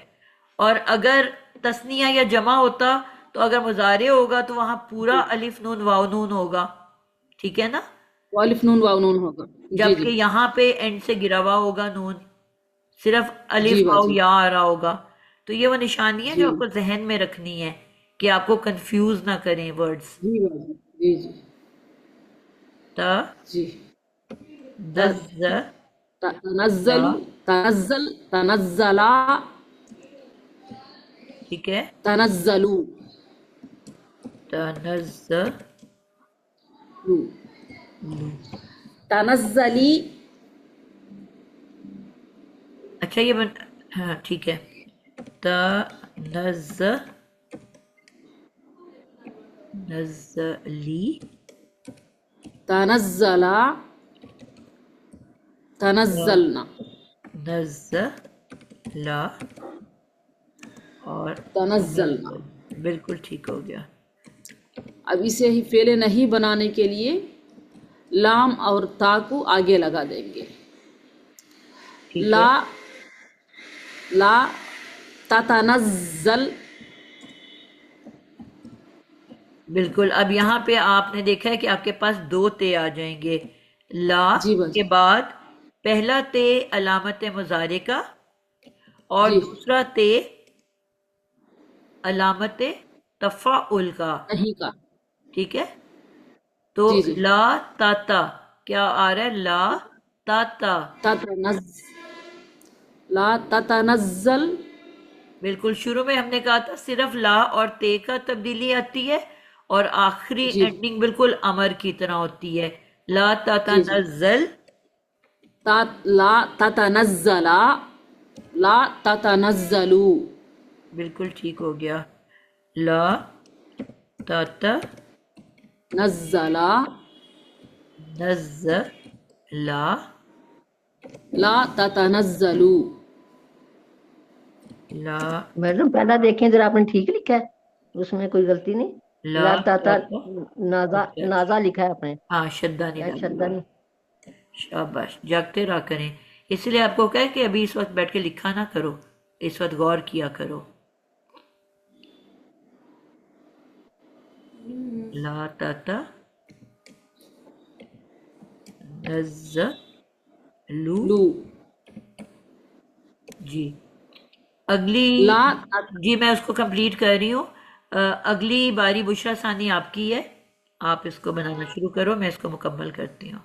और अगर तस्निया या जमा होता तो अगर मुजारे होगा तो वहां पूरा जी अलिफ नून वाव नून होगा, ठीक है ना, वालिफ नून वाव नून होगा। जी जी जबकि यहाँ पे एंड से गिरा हुआ होगा नून, सिर्फ अलिफ जी वाव बाजी या आ रहा होगा। तो ये वो निशानी है जी जो आपको जहन में रखनी है कि आपको कंफ्यूज ना करें वर्ड्स। जी बाजी जी जी त जी दज़ ला, तनज़्ज़लु तनज़्ज़ला ठीक है, तनज़्ज़लू तनज़्ज़लू, तनज़्ज़ली अच्छा ये हाँ ठीक है, नज़ली, तनज़्ज़ला तनज़्ज़लना नज़ला और तनज़्ज़लना। नज़ल, बिल्कुल ठीक हो गया। अब इसे ही फेले नहीं बनाने के लिए लाम और ता को आगे लगा देंगे। ठीक है, ला ला ततनज़्ज़ल बिल्कुल। अब यहाँ पे आपने देखा है कि आपके पास दो ते आ जाएंगे। ला जी के बाजी बाद पहला ते अलामत मुजारे का और जी दूसरा ते अलामत तफ़ाउल का, नहीं का ठीक है। तो जी जी ला ताता क्या आ रहा है? ला ताता, ततनज़ ला ततनज़्ज़ल बिल्कुल। शुरू में हमने कहा था सिर्फ ला और ते का तब्दीली आती है और आखिरी जी एंडिंग बिल्कुल अमर की तरह होती है। ला ताता जी जी नज़ल, ला ततनज़्ज़ला ला ततनज़्ज़लू बिल्कुल ठीक हो गया। ला ताता नज़्ज़ला नज़ला, ला ततनज़्ज़लू। ला मैडम पहला देखें जरा, आपने ठीक लिखा है, उसमें कोई गलती नहीं। ला लाताता ताता, नाजा अच्छा, नाजा लिखा है आपने, हाँ शद्दा नहीं शायद डाला शब्दा हुआ। नहीं। शाबाश, जागते रहा करें। इसलिए आपको कहे कि अभी इस वक्त बैठ के लिखा ना करो, इस वक्त गौर किया करो। ला ताता नज़लू, लू जी। अगली, ला जी मैं उसको कंप्लीट कर रही हूँ। अगली बारी बुशरा सानी आपकी है, आप इसको बनाना शुरू करो, मैं इसको मुकम्मल करती हूँ।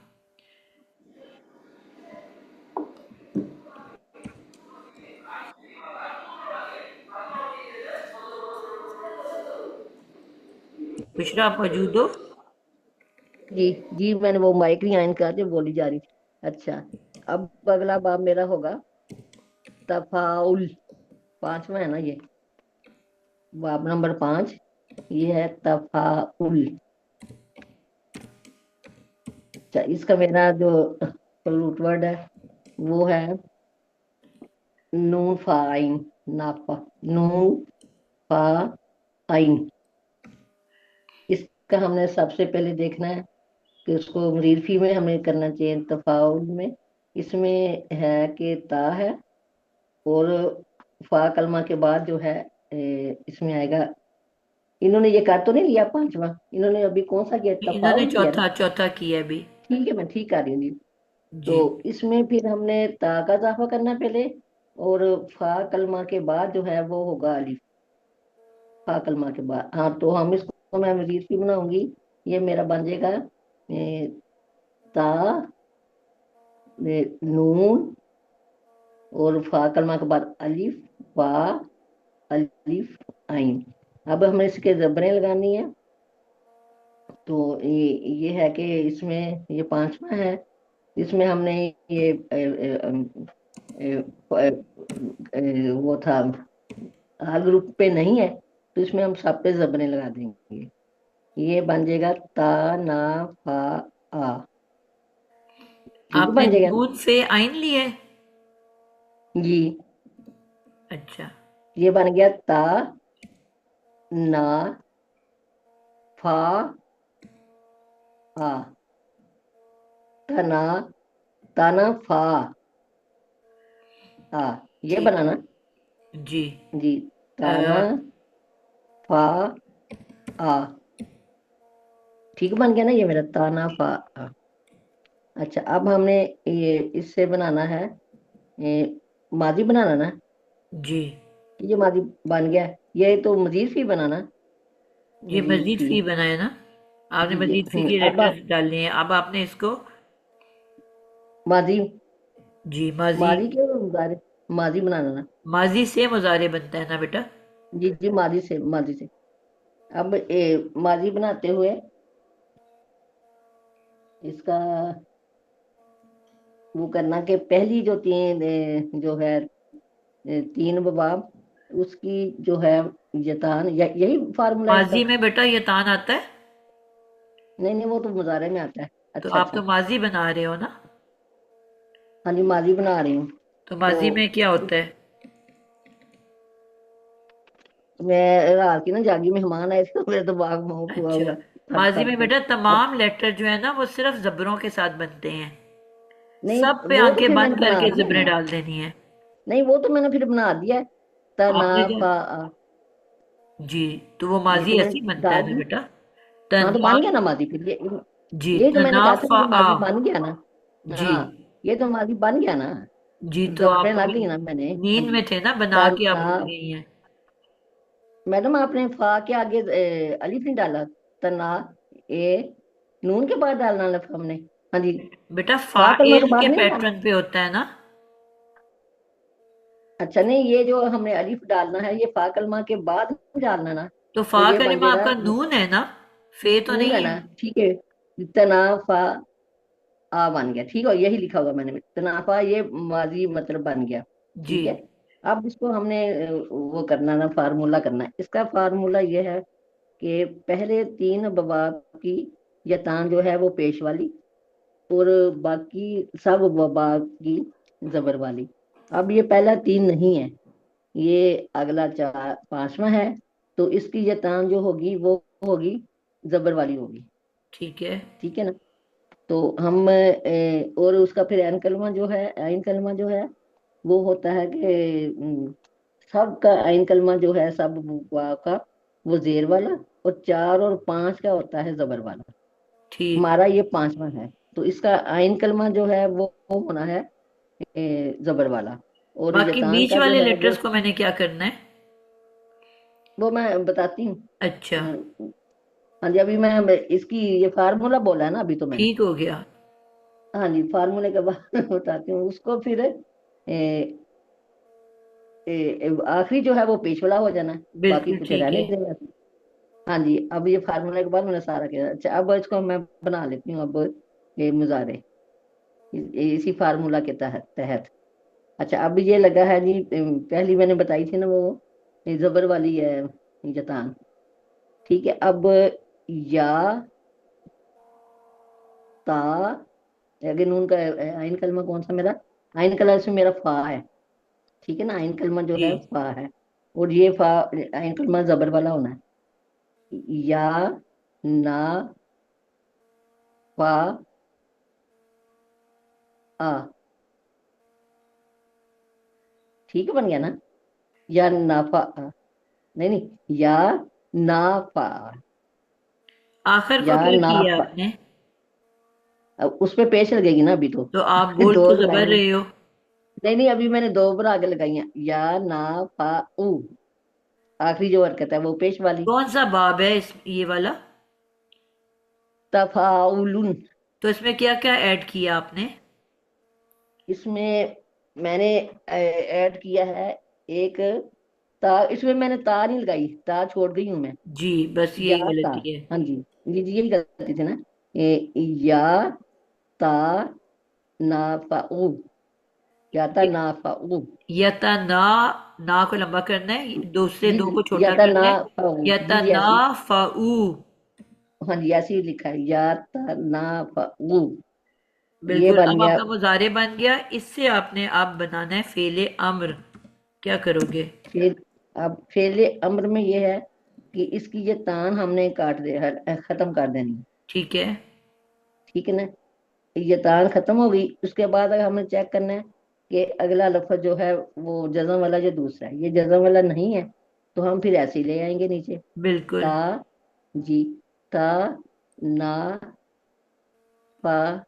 बुशरा आप मौजूद हो? जी जी, मैंने वो माइक नहीं ऑन कर जो बोली जा रही थी। अच्छा, अब अगला बाब मेरा होगा तफाउल। पांचवा है ना ये, बाब नंबर 5, ये है तफाउल। अच्छा, इसका मेरा जो रूट वर्ड है वो है नून फा आइन, नाफा, नून फा आइन। इसका हमने सबसे पहले देखना है कि उसको मरीफी में हमें करना चाहिए तफाउल में। इसमें है कि ता है, और फा कलमा के बाद जो है इसमें आएगा। इन्होंने ये कर तो नहीं लिया पांचवा, इन्होंने अभी कौन सा किया, इन्होंने तफाउल किया ना। चौथा चौथा किया अभी। ठीक है, मैं ठीक कर रही हूँ जी। जी। तो इसमें फिर हमने ता का इजाफा करना है पहले, और फा कलमा के बाद जो है वो होगा अलिफ। फा कलमा के बाद, हाँ, तो हम इसको मैं मजीद की बनाऊंगी। ये मेरा बन जाएगा ता, नून, और फा कलमा के बाद अलिफ, फा, अलिफ, आइन। अब हमें इसके जबरें लगानी है। तो ये है कि इसमें ये पांचवा है, इसमें हमने ये वो था हर ग्रुप पे नहीं है, तो इसमें हम सब पे जबरें लगा देंगे। ये बन जाएगा ता, ना, फा, आ। ठीक आपने बन जाएगा नून से आइन लिया है? जी। अच्छा। ये बन गया ता, ना, फा, आ। तना, ताना, फा, आ। ये ठीक बनाना जी। जी। ताना, फा, आ। ठीक बन गया ना ये मेरा ताना, फा, आ। अच्छा, अब हमने ये इससे बनाना है, ये माजी बनाना ना। जी। ये माजी बन गया, ये तो मजीद फी बनाना, ये मजीद मजीद फी। फी बनाया ना? आपने जी जी, मजीद फी के अब लेटर्स डालने हैं, अब आपने इसको माजी, जी माजी। माजी के मुजारे, माजी बनाना ना। माजी से मुजारे बनता है ना बेटा? जी जी, माजी से, माजी से। अब माजी बनाते हुए इसका वो करना कि पहली जो तीन जो है तीन बबाब, उसकी जो है यतान, यही फार्मूला है इसका। माजी में बेटा ये तान आता है? नहीं नहीं, वो तो मुजारे में आता है। तो अच्छा आप तो अच्छा, माजी बना रहे हो ना? हाँ जी, माजी बना रही हूँ। तो माजी तो में क्या होता है? मैं रात की ना जागी, मेहमान आए थे तो मेरा दिमाग माउफ हुआ अच्छा। हुआ थक माजी थक में के। बेटा अब तमाम लेटर जो है ना वो सिर्फ जबरों के साथ बनते हैं। नहीं, सब पे वो तो आंखें फिर मैंने बंद बना करके दिया जबरें है। डाल देनी है। नहीं, वो तो मैंने फिर बना दिया है, आपने क्या? तनाफा। जी। तो वो ये माजी तो मैंने ऐसी बनता है डाल ना दी। बेटा? हाँ, तो तना। बन गया ना माजी फिर जी ये जो मैंने कहा था तनाफा ये माजी बन गया ना। जी। हाँ, ये तो माजी बन गया ना, जी तो जबरन आप लग अभी गई ना मैंने। हाँ नींद जी। में थे ना, बना के आप तना, भूल गई हैं। मैडम आपने फा के आगे अलिफ नहीं डाला। तना, ए, नून के बाद डालना अलिफ हमने। हाँ जी। बेटा फा कलमा के फाइल के बाद नहीं डालना। पैटर्न पे होता है ना? अच्छा, नहीं, ये जो हमने अलिफ डालना है ये फा कलमा के बाद डालना ना। तो तो फा ये बन कलिमा जाएगा आपका नून है ना? फे तो नून है नहीं ना। है? ठीक है, तना, फा, आ बन गया। ठीक है, यही लिखा होगा मैंने, तनाफा, ये माजी मतलब बन गया। जी। ठीक है। अब इसको हमने वो करना ना, फार्मूला करना है। इसका फार्मूला ये है कि पहले तीन बबाब की यतान जो है वो पेश वाली, और बाकी सब बबाब की जबर वाली। अब ये पहला तीन नहीं है, ये अगला चार पांचवा है, तो इसकी यतान जो होगी वो होगी जबर वाली होगी। ठीक है। ठीक है ना। तो हम और उसका फिर एन कलमा जो है, आइन कलमा जो है वो होता है कि सबका आइन कलमा जो है सब वाव का वो जेर वाला, और चार और पांच का होता है जबर वाला। ठीक। हमारा ये पांचवा है, तो इसका आइन कलमा जो है वो होना है जबर वाला, और बाकी यतान बीच का जो वाले है वो लेटर्स को मैंने क्या करना है? मैं बताती हूँ। अच्छा। हाँ जी, अभी मैं इसकी ये फार्मूला बोला है ना अभी तो मैंने। ठीक हो गया। हाँ जी, फार्मूले के बाद बताती हूँ उसको फिर आखिरी जो है वो पेश वाला हो जाना है, बाकी बिल्कुल कुछ ठीक रहने है। देना। हाँ जी, अब ये फार्मूला के बाद मैंने सारा किया। अच्छा, अब इसको मैं बना लेती हूँ अब, ये मुजारे इसी फार्मूला के तहत तहत। अच्छा, अब ये लगा है जी, पहली मैंने बताई थी ना वो, ये जबर वाली है जतान। ठीक है, अब या ता, आगे नून का आइन कलमा कौन सा मेरा, आइन कलमा से मेरा फा है। ठीक है ना, आइन कलमा जो जी। है फा है, और ये फा आइन कलमा जबर वाला होना है। या ना फा आ, ठीक है, बन गया ना, या नाफा आ, नहीं नहीं, या नाफा, आखिर को या क्या किया नाफा। आपने? अब उस पे पेश लगेगी ना अभी तो। तो आप बोल दो तो जबर लगाए हैं। रहे हो। नहीं नहीं, अभी मैंने दो बार आगे लगाई हैं, या ना फा ऊ, आखिरी जो हरकत है वो पेश वाली। कौन सा बाब है इस ये वाला? तफाउलुन। तो इसमें क्या क्या ऐड किया आपने? इसमें मैंने ऐड किया है एक ता, इसमें मैंने ता नहीं लगाई, ता छोड़ गई हूं मैं। जी, बस या यही ता, गलती है। हाँ जी, जी यही गलती थी ना। या ता नाफाऊ, या ता नाफाऊ। यतना, ना को लंबा करना है, दो से जी दो जी, को या छोटा ता करना है। नाफाऊ, जी जी यतना ऐसी। फाऊ। हाँ जी, ऐसे ही लिखा है, या ता नाफाऊ। ये बिल्कुल, बन अब गया। आपका मुजारे बन गया। इससे आपने आप बनाना है फेले अम्र। क्या करोगे? फिर अब फेले अम्र में ये है कि इसकी ये तान हमने काट दे खत्म कर देनी है। ठीक है। ठीक है ना, ये तान खत्म हो गई, उसके बाद अगर हमें चेक करना है कि अगला लफ्ज जो है वो जज़म वाला जो दूसरा है, ये जज़म वाला नहीं है, तो हम फिर ऐसे ही ले आएंगे नीचे। बिल्कुल। ता, जी, ता ना फा,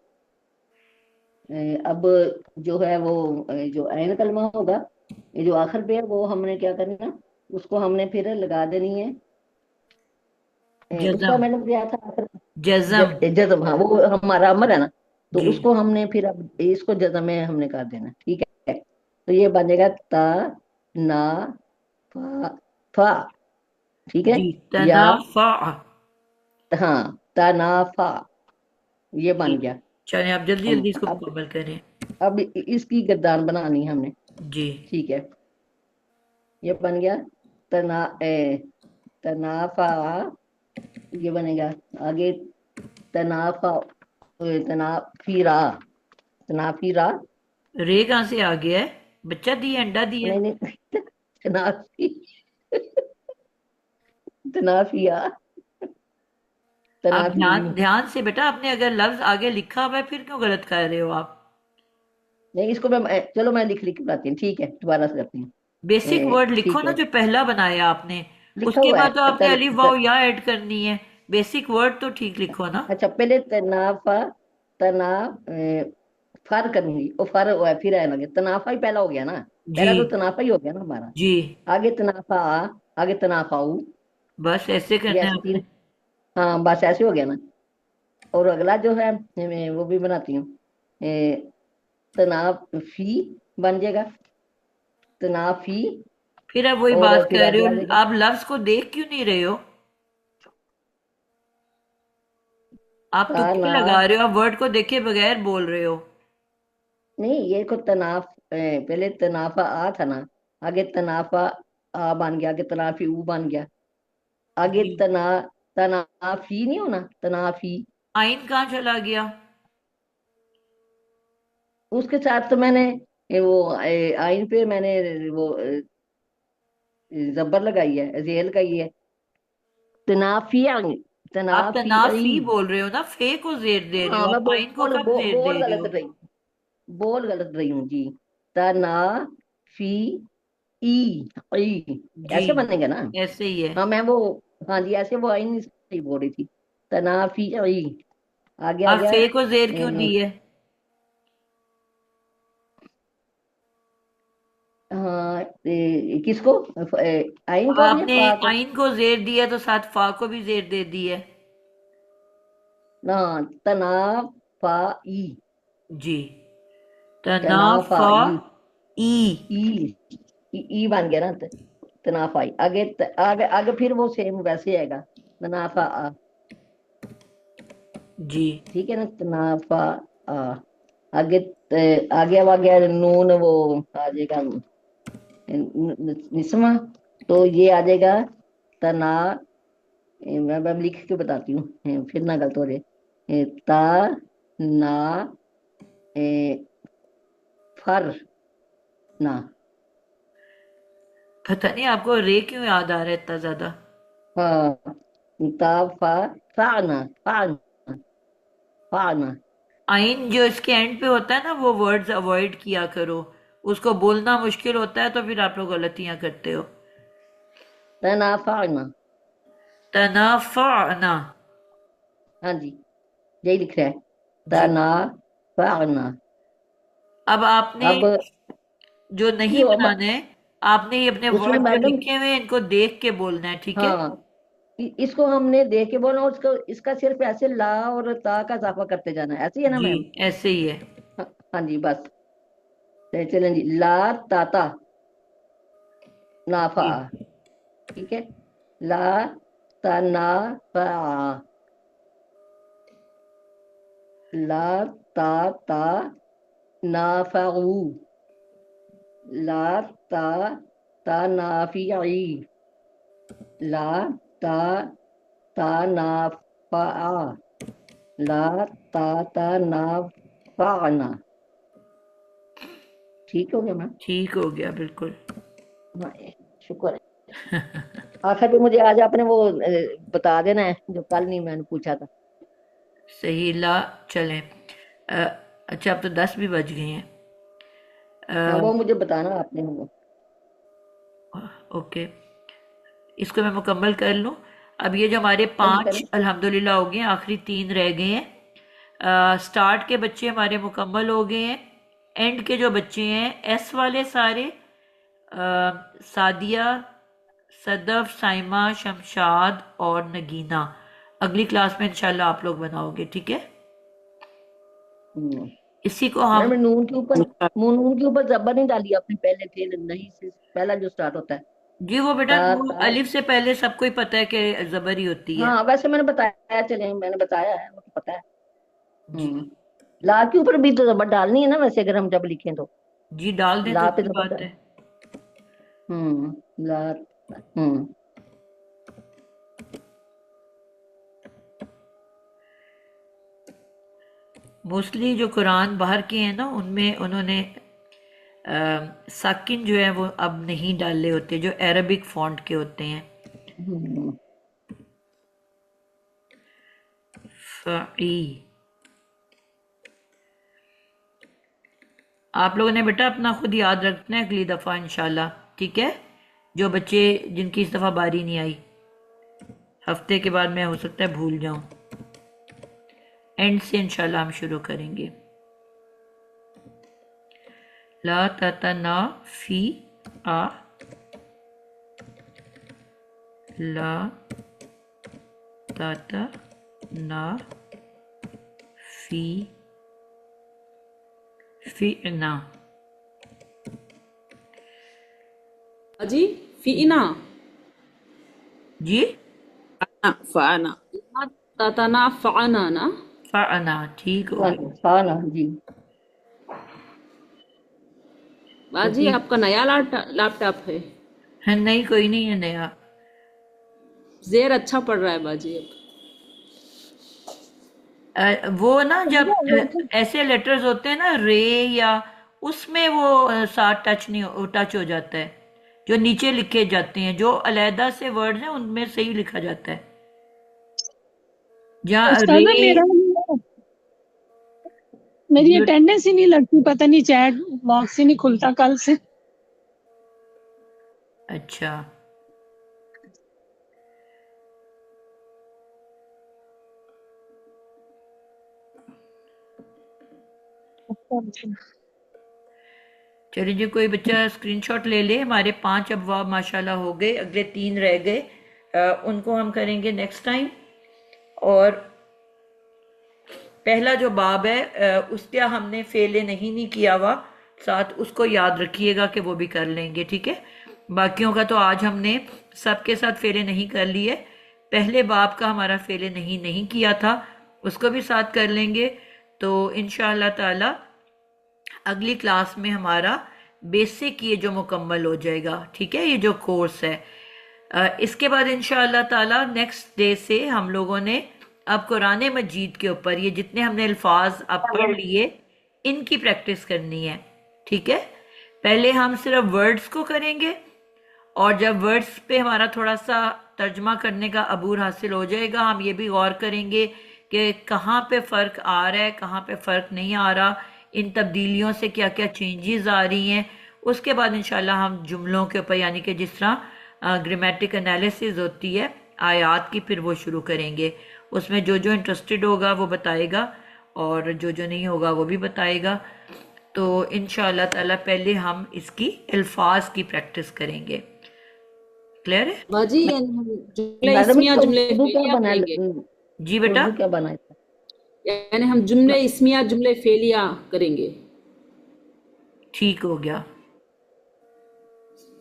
अब जो है वो जो ऐन कलमा होगा, ये जो आखिर पे है, वो हमने क्या करना, उसको हमने फिर लगा देनी है। उसका जज़म। मैंने दिया था आखिर, जज़म। जज़म, हाँ वो हमारा अमर है ना, तो जी। उसको हमने फिर अब इसको जज़म में हमने कर देना। ठीक है, तो ये बनेगा ता ना फा, फा। ठीक है, जी, या, तनाफा। हाँ तनाफा, ये बन ठीक है। गया। चलिए, आप जल्दी हम जल्दी इसको अब मुकम्मल करें। इसकी गर्दान बनानी है हमने। जी। ठीक है, ये बन गया तनाफा, ये बनेगा आगे तनाफा, तनाफीरा, तनाफीरा, रे कहाँ से आ गया है? बच्चा दिया, अंडा दिया? नहीं नहीं, तनाफी, तनाफिया, आप तनाफी। ध्यान ध्यान से बेटा, आपने अगर लफ्ज आगे लिखा हुआ है फिर क्यों गलत कर रहे हो आप? नहीं, इसको चलो मैं लिख लिख के बताती हूँ। ठीक है, दोबारा से करती हूँ। बेसिक वर्ड लिखो ठीक ना है, जो पहला बनाया आपने। लिखा उसके हुआ बाद तो है आपने अलिफ वाव या ऐड करनी है। बेसिक वर्ड तो ठीक लिखो ना। अच्छा, पहले तनाफा, तना फर करूंगी, वो फर हुआ है, फिर आने लगे, तनाफा ही पहला हो गया ना, जी। पहला तो तनाफा ही हो गया ना हमारा। जी। आगे तनाफा आ, आगे तनाफाऊ, बस ऐसे ये करना है ऐसे आपने। तीन, हाँ बस ऐसे हो गया ना। और अगला जो है मैं वो भी बनाती हूँ, तनाफी बन जाएगा, तनाफी। फिर आप वही और बात फिर कर रहे आगे आ हो, जाएगा आप लफ्ज को देख क्यों नहीं रहे हो? आप तुक्के तना, लगा रहे हो, आप वर्ड को देखे बगैर बोल रहे हो। नहीं ये को तनाफ, पहले तनाफा आ था ना, आगे तनाफा आ बन गया, आगे तनाफी ऊ बन गया, आगे जी। तनाफी नहीं होना, तनाफी। आइन कहाँ चला गया? उसके साथ तो मैंने वो आइन पे मैंने वो जबर लगाई है, जेल का ही है, तनाफिया, आप तनाफी। तनाफी बोल रहे हो ना, फे को जेर दे रहे हाँ हो, मैं आप आइन को कब जेर बोल दे रहे गलत हो? रही, बोल गलत रही हूँ जी। तनाफी, ई, ई जी, ऐसे बनेगा ना। ऐसे ही है। हाँ मैं वो, हाँ जी ऐसे वो आइन नहीं सही बोल रही थी, तनाफी ई। आगे आ आप गया फे को जेर क्यों दी है? हाँ किसको, आइन को या आपने फा को। आइन को जेर दिया तो साथ फा को भी जेर दे दी है। ना, तनाफा ई, जी। तनाफा तनाफा ई, ई। ई, ई बन गया ना, तनाफा ई। आगे आगे आगे फिर वो सेम वैसे आएगा, तनाफा जी। ठीक है ना, तनाफा आगे आगे अब आ गया नून, वो आ जाएगा निस्मा, तो ये आ जाएगा तना। मैं लिख के बताती हूँ, फिर ना गलत हो जाए। ता ना ए, फर ना। पता नहीं आपको रे क्यों याद आ रहा है इतना ज्यादा। हाँ, ता फा फाना फाना फाना। आइन जो इसके एंड पे होता है ना, वो वर्ड्स अवॉइड किया करो, उसको बोलना मुश्किल होता है तो फिर आप लोग गलतियां करते हो। तना फाना। तनाफाना। हाँ जी, यही लिख रहा है, जी। तना फाना। अब आपने अब जो नहीं ये बनाना है, आपने ये अपने उसमें वर्ड जो मैडम, लिखे हुए हैं इनको देख के बोलना है, ठीक है। हाँ, इसको हमने देख के बोला, और इसको इसका सिर्फ ऐसे ला और ता का इजाफा करते जाना है, ऐसे ही है ना जी मैम? ऐसे ही है। हाँ, हाँ जी, बस। चलें जी, ला ताता नाफा। जी। ठीक है, ला तना फा, ला ता ता नाफाऊ, ला ता ता नाफिई, ला ता ता नाफा, ला ता ता नाफाना। ठीक हो गया मैम? ठीक हो गया बिल्कुल। हाँ, शुक्र है। आखिर पे मुझे आज आपने वो बता देना है जो कल नहीं मैंने पूछा था। सही ला। चलें। अ, अच्छा अब तो 10 भी बज गए हैं। हाँ, वो अ, मुझे बताना आपने वो। ओके, इसको मैं मुकम्मल कर लूँ। अब ये जो हमारे करें 5 करें। अल्हम्दुलिल्लाह हो गए हैं, आखिरी 3 रह गए हैं। स्टार्ट के बच्चे हमारे मुकम्मल हो गए हैं। एंड के जो बच्चे हैं एस वाले सारे, सादिया, सदफ, साइमा, शमशाद और नगीना, अगली क्लास में इंशाल्लाह आप लोग बनाओगे, ठीक है। हम्म, इसी को मैंने हम। में नून के ऊपर, नून के ऊपर जबर नहीं डाली आपने पहले, फिर नहीं से पहला जो स्टार्ट होता है, जी वो बेटा, ता वो ता। अलिफ से पहले सबको ही पता है कि जबर ही होती है। हाँ, वैसे मैंने बताया, चले मैंने बताया है, वो तो पता है। जी। हम्म, ला के ऊपर भी तो जबर डालनी है ना वैसे, अगर हम जब लिखें तो। जी डाल दें तो ला पे अच्छी जबर बात डाल। है। हम्म, ला। हम्म, मोस्टली जो कुरान बाहर के हैं ना, उनमें उन्होंने साकिन जो है वो अब नहीं डाले होते, जो अरबिक फॉन्ट के होते हैं। हम्म, फ़ई। आप लोगों ने बेटा अपना खुद याद रखना है अगली दफ़ा इंशाल्लाह, ठीक है। जो बच्चे जिनकी इस दफ़ा बारी नहीं आई, हफ्ते के बाद मैं हो सकता है भूल जाऊं। एंड से इंशाल्लाह हम शुरू करेंगे। ला ततना फी आ, ला ताता ना फी फिना। जी, फीना। जी। फाना। ततना फाना ना। फ़अना, ठीक हो गया। फाना जी। तो बाजी ठीक। आपका नया लैपटॉप है? है नहीं, कोई नहीं है नया। जेर अच्छा पड़ रहा है बाजी अब। वो ना जब ऐसे लेटर्स होते हैं ना रे या, उसमें वो साथ टच नहीं, टच हो जाता है। जो नीचे लिखे जाते हैं, जो अलहदा से वर्ड्स हैं उनमें सही लिखा जाता है, जहाँ उसका रे। ना मेरी जी। अटेंडेंस ही नहीं लगती, पता नहीं चैट बॉक्स ही नहीं खुलता कल से। अच्छा। चलिए जी, कोई बच्चा स्क्रीनशॉट ले ले। हमारे 5 अबवाब माशाल्लाह हो गए, अगले 3 रह गए। उनको हम करेंगे नेक्स्ट टाइम। और पहला जो बाब है, उसका हमने फेले नहीं किया हुआ, साथ उसको याद रखिएगा कि वो भी कर लेंगे, ठीक है। बाकियों का तो आज हमने सबके साथ फेले नहीं कर लिए। पहले बाब का हमारा फेले नहीं किया था, उसको भी साथ कर लेंगे। तो इंशाअल्लाह ताला अगली क्लास में हमारा बेसिक ये जो मुकम्मल हो जाएगा, ठीक है, ये जो कोर्स है। इसके बाद इंशाअल्लाह ताला नेक्स्ट डे से हम लोगों ने अब कुरान मजीद के ऊपर ये जितने हमने अल्फाज अब पढ़ लिए इनकी प्रैक्टिस करनी है, ठीक है। पहले हम सिर्फ वर्ड्स को करेंगे, और जब वर्ड्स पे हमारा थोड़ा सा तर्जमा करने का अबूर हासिल हो जाएगा, हम ये भी गौर करेंगे कि कहाँ पे फ़र्क आ रहा है, कहाँ पे फ़र्क नहीं आ रहा, इन तब्दीलियों से क्या क्या चेंजेस आ रही हैं। उसके बाद इंशाल्लाह हम जुमलों के ऊपर, यानी कि जिस तरह ग्रामेटिक एनालिसिस होती है आयात की, फिर वो शुरू करेंगे। उसमें जो जो इंटरेस्टेड होगा वो बताएगा, और जो जो नहीं होगा वो भी बताएगा। तो इंशाअल्लाह ताला पहले हम इसकी अल्फाज की प्रैक्टिस करेंगे। क्लियर है बाजी, यानी हम जुमले मैडम इस्मिया इसका जुमले उर्दू क्या फेलिया बना करेंगे, जी बेटा? उर्दू क्या बना इसका? यानी हम जुमले इस्मिया जुमले फेलिया करेंगे। ठीक हो गया।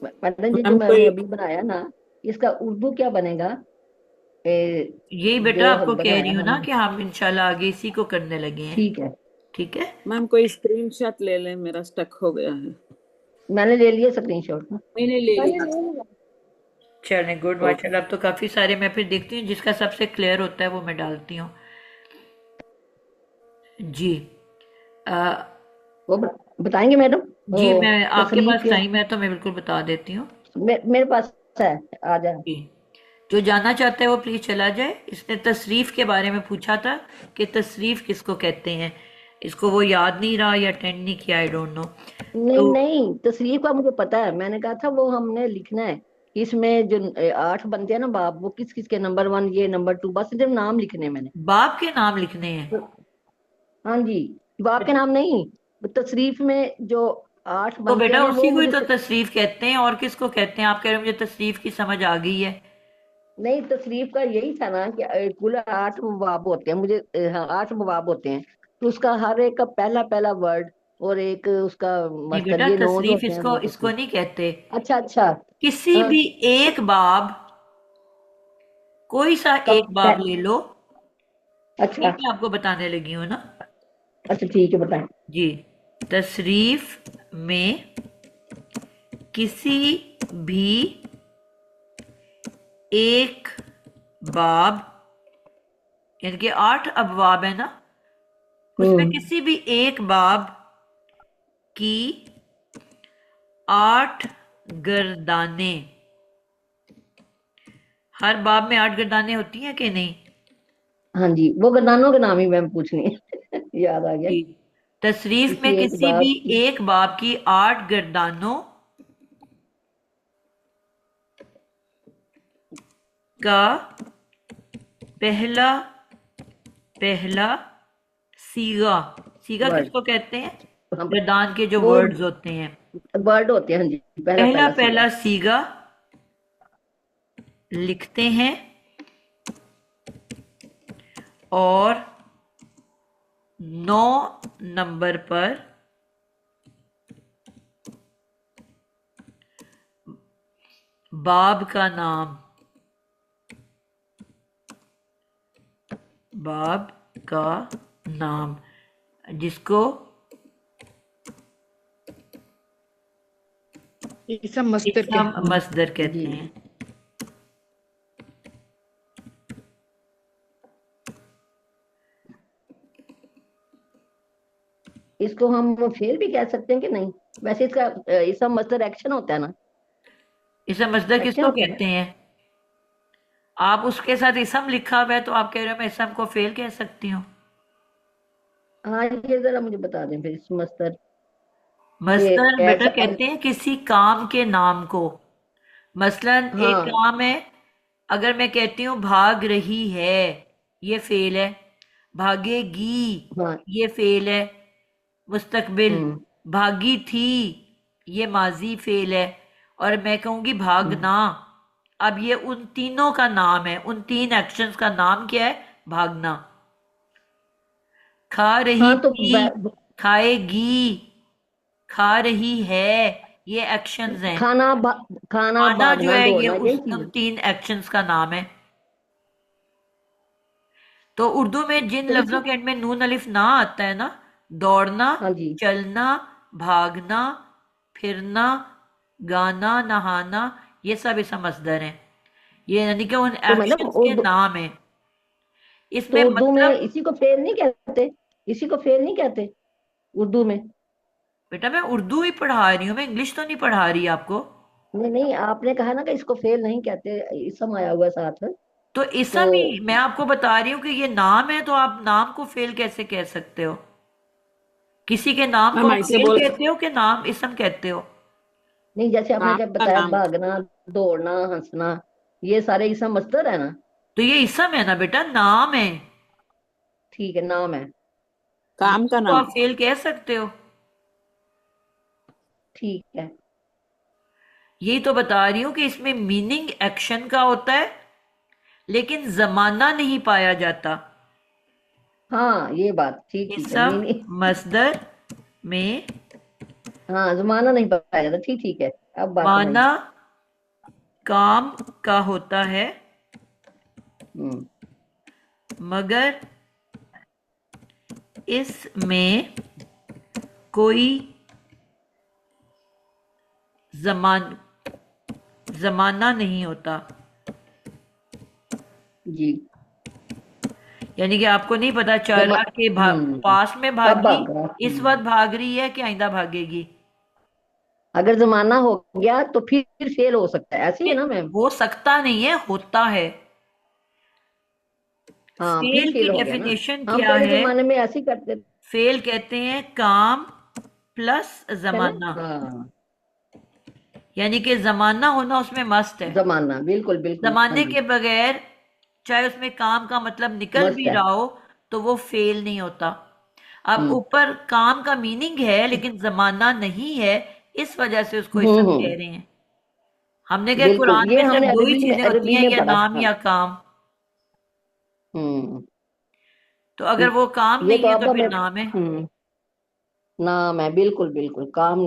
मैडम जी जो मैम मैंने कोई अभी बनाया ना, इसका उर्दू क्या बनेगा? यही बेटा जो आपको कह रही बनाया हूँ ना हमने, कि हम इंशाल्लाह आगे इसी को करने लगे हैं, ठीक है। ठीक है। मैम कोई स्क्रीनशॉट ले लें, मेरा स्टक हो गया है। मैंने ले लिया स्क्रीनशॉट। मैंने ले लिया। चलें, गुड, ओके माशाल्लाह। अब तो काफ़ी सारे मैं फिर देखती हूँ, जिसका सबसे क्लियर होता है वो मैं डालती हूँ। जी वो बताएंगे मैडम? जी, वो मैं आपके तसरीफ पास के, टाइम है तो मैं बिल्कुल बता देती हूँ। मेरे पास है, आ जाए। जी, जो जानना चाहता है वो प्लीज़ चला जाए। इसने तसरीफ के बारे में पूछा था कि तसरीफ किसको कहते हैं, इसको वो याद नहीं रहा या अटेंड नहीं किया, आई डोंट नो। नहीं तो नहीं, तसरीफ का मुझे पता है, मैंने कहा था वो हमने लिखना है। इसमें जो 8 बनते हैं ना बाब, वो किस किस के, नंबर 1 ये, नंबर 2, बस सिर्फ नाम लिखने हैं मैंने। बाप के नाम लिखने हैं? हाँ जी, बाप के नाम नहीं, तसरीफ में जो 8 तो बनते बेटा हैं उसी वो को ही मुझे तो तसरीफ कहते हैं, और किसको कहते हैं? आप कह रहे हो मुझे तसरीफ की समझ आ गई है। नहीं, तसरीफ का यही था ना कि कुल 8 बाब होते हैं मुझे, हाँ 8 बाब होते हैं, तो उसका हर एक का पहला पहला वर्ड और एक उसका नहीं मस्तर, बेटा, ये 9 जो तसरीफ होते हैं इसको वो इसको तसरीफ। नहीं कहते। अच्छा अच्छा। किसी हाँ, भी एक बाब, कोई सा कब एक बाब ले लो, ये अच्छा मैं आपको बताने लगी हूँ ना। अच्छा, ठीक है बताएं। जी, तसरीफ में किसी भी एक बाब, यानी कि 8 अबवाब है ना, उसमें हम्म किसी भी एक बाब की 8 गर्दाने, हर बाब में 8 गर्दाने होती हैं कि नहीं? हाँ जी, वो गर्दानों के नाम ही मैम पूछनी है याद आ गया। जी, तशरीफ में किसी एक किसी भी बाब की, एक बाब की 8 गर्दानों का पहला पहला सीगा, सीगा वर्ड, किसको कहते हैं? हाँ, गर्दान के जो वो वर्ड्स होते हैं, वर्ड होते हैं, हाँ जी, पहला पहला पहला सीगा। पहला सीगा लिखते हैं, और 9 नंबर पर बाब का नाम, बाब का नाम, जिसको इसम मस्तर इसम कहते हैं। मसदर कहते जी, हैं। इसको हम फेल भी कह सकते हैं कि नहीं? वैसे इसका इसम मस्तर एक्शन होता है ना, इसम मसदर एक्शन किसको होता है ना। कहते हैं? आप उसके साथ इसम लिखा हुआ है तो आप कह रहे हो मैं इसम को फेल कह सकती हूँ? हाँ, ये जरा मुझे बता दें फिर, इस मस्तर ये मसदर बेटा ऐसा कहते हैं किसी काम के नाम को। मसलन एक हाँ काम है, अगर मैं कहती हूँ भाग रही है, ये फेल है। भागेगी, हाँ, ये फेल है, मुस्तकबिल। हम्म भागी थी, ये माजी फेल है। और मैं कहूँगी हम्म। भागना, अब ये उन तीनों का नाम है, उन 3 एक्शंस का नाम क्या है? भागना। खा रही हाँ तो थी, खाएगी, खा रही है, ये एक्शंस हैं। खाना खाना, खाना जो भागना, है ये दौड़ना, यही उन चीज। 3 एक्शंस का नाम है। तो उर्दू में जिन लफ्जों के एंड में नून अलिफ ना आता है ना, दौड़ना, हाँ जी। चलना, भागना, फिरना, गाना, नहाना, ये सब इसम मसदर हैं। ये यानी कि उन तो मैडम एक्शंस के उर्दू, नाम है। तो इसमें उर्दू में मतलब इसी को फेल नहीं कहते, इसी को फेल नहीं कहते उर्दू में? बेटा मैं उर्दू ही पढ़ा रही हूँ, मैं इंग्लिश तो नहीं पढ़ा रही आपको। नहीं नहीं, आपने कहा ना कि इसको फेल नहीं कहते, इसम आया हुआ है साथ। तो तो इसम ही मैं आपको बता रही हूँ कि ये नाम है, तो आप नाम को फेल कैसे कह सकते हो? किसी के नाम को मैम आप ऐसे फेल बोल कहते हो कि नाम इसम कहते हो? नहीं, जैसे आपने काम जब का बताया नाम। भागना, दौड़ना, हंसना, ये सारे इसम मस्दर है ना? तो ये इसम है ना बेटा, नाम है। ठीक है, नाम है। काम का तो नाम। आप फेल कह सकते हो। ठीक है। यही तो बता रही हूँ कि इसमें मीनिंग एक्शन का होता है, लेकिन जमाना नहीं पाया जाता। हाँ ये बात ठीक, ठीक है, इसम मीनिंग। मसदर में हाँ, जमाना नहीं पाया जाता, ठीक ठीक है, अब बात समझ। माना काम का होता है, हम्म। मगर इसमें कोई जमान जमाना नहीं होता। जी। यानी कि आपको नहीं पता चल जमा रहा कि हम्म। पास में अब भागी, भाग रहा। इस वक्त भाग रही है कि आइंदा भागेगी। अगर जमाना हो गया तो फिर फेल हो सकता है, ऐसी है ये ना मैम? हो सकता नहीं है, होता है। हाँ, फिर फेल की फेल हो गया ना। डेफिनेशन हम क्या पहले है? जमाने में ऐसे ही करते फेल कहते हैं काम प्लस थे ना। जमाना, हाँ, यानी कि जमाना होना उसमें मस्त है। जमाना, बिल्कुल बिल्कुल, हाँ जमाने जी। के बगैर चाहे उसमें काम का मतलब निकल मस्त भी है। रहा हो तो वो फेल नहीं होता। अब हम्म ऊपर काम का मीनिंग है लेकिन जमाना नहीं है, इस वजह से उसको इसम कह हम्म। रहे हैं। हमने कहा बिल्कुल, कुरान ये में सिर्फ हमने दो ही अरबी में, चीजें होती अरबी हैं, में या पढ़ा नाम था। या काम। हम्म। तो अगर वो काम ये नहीं तो है अब तो फिर हमें, नाम है। नाम है, बिल्कुल बिल्कुल, काम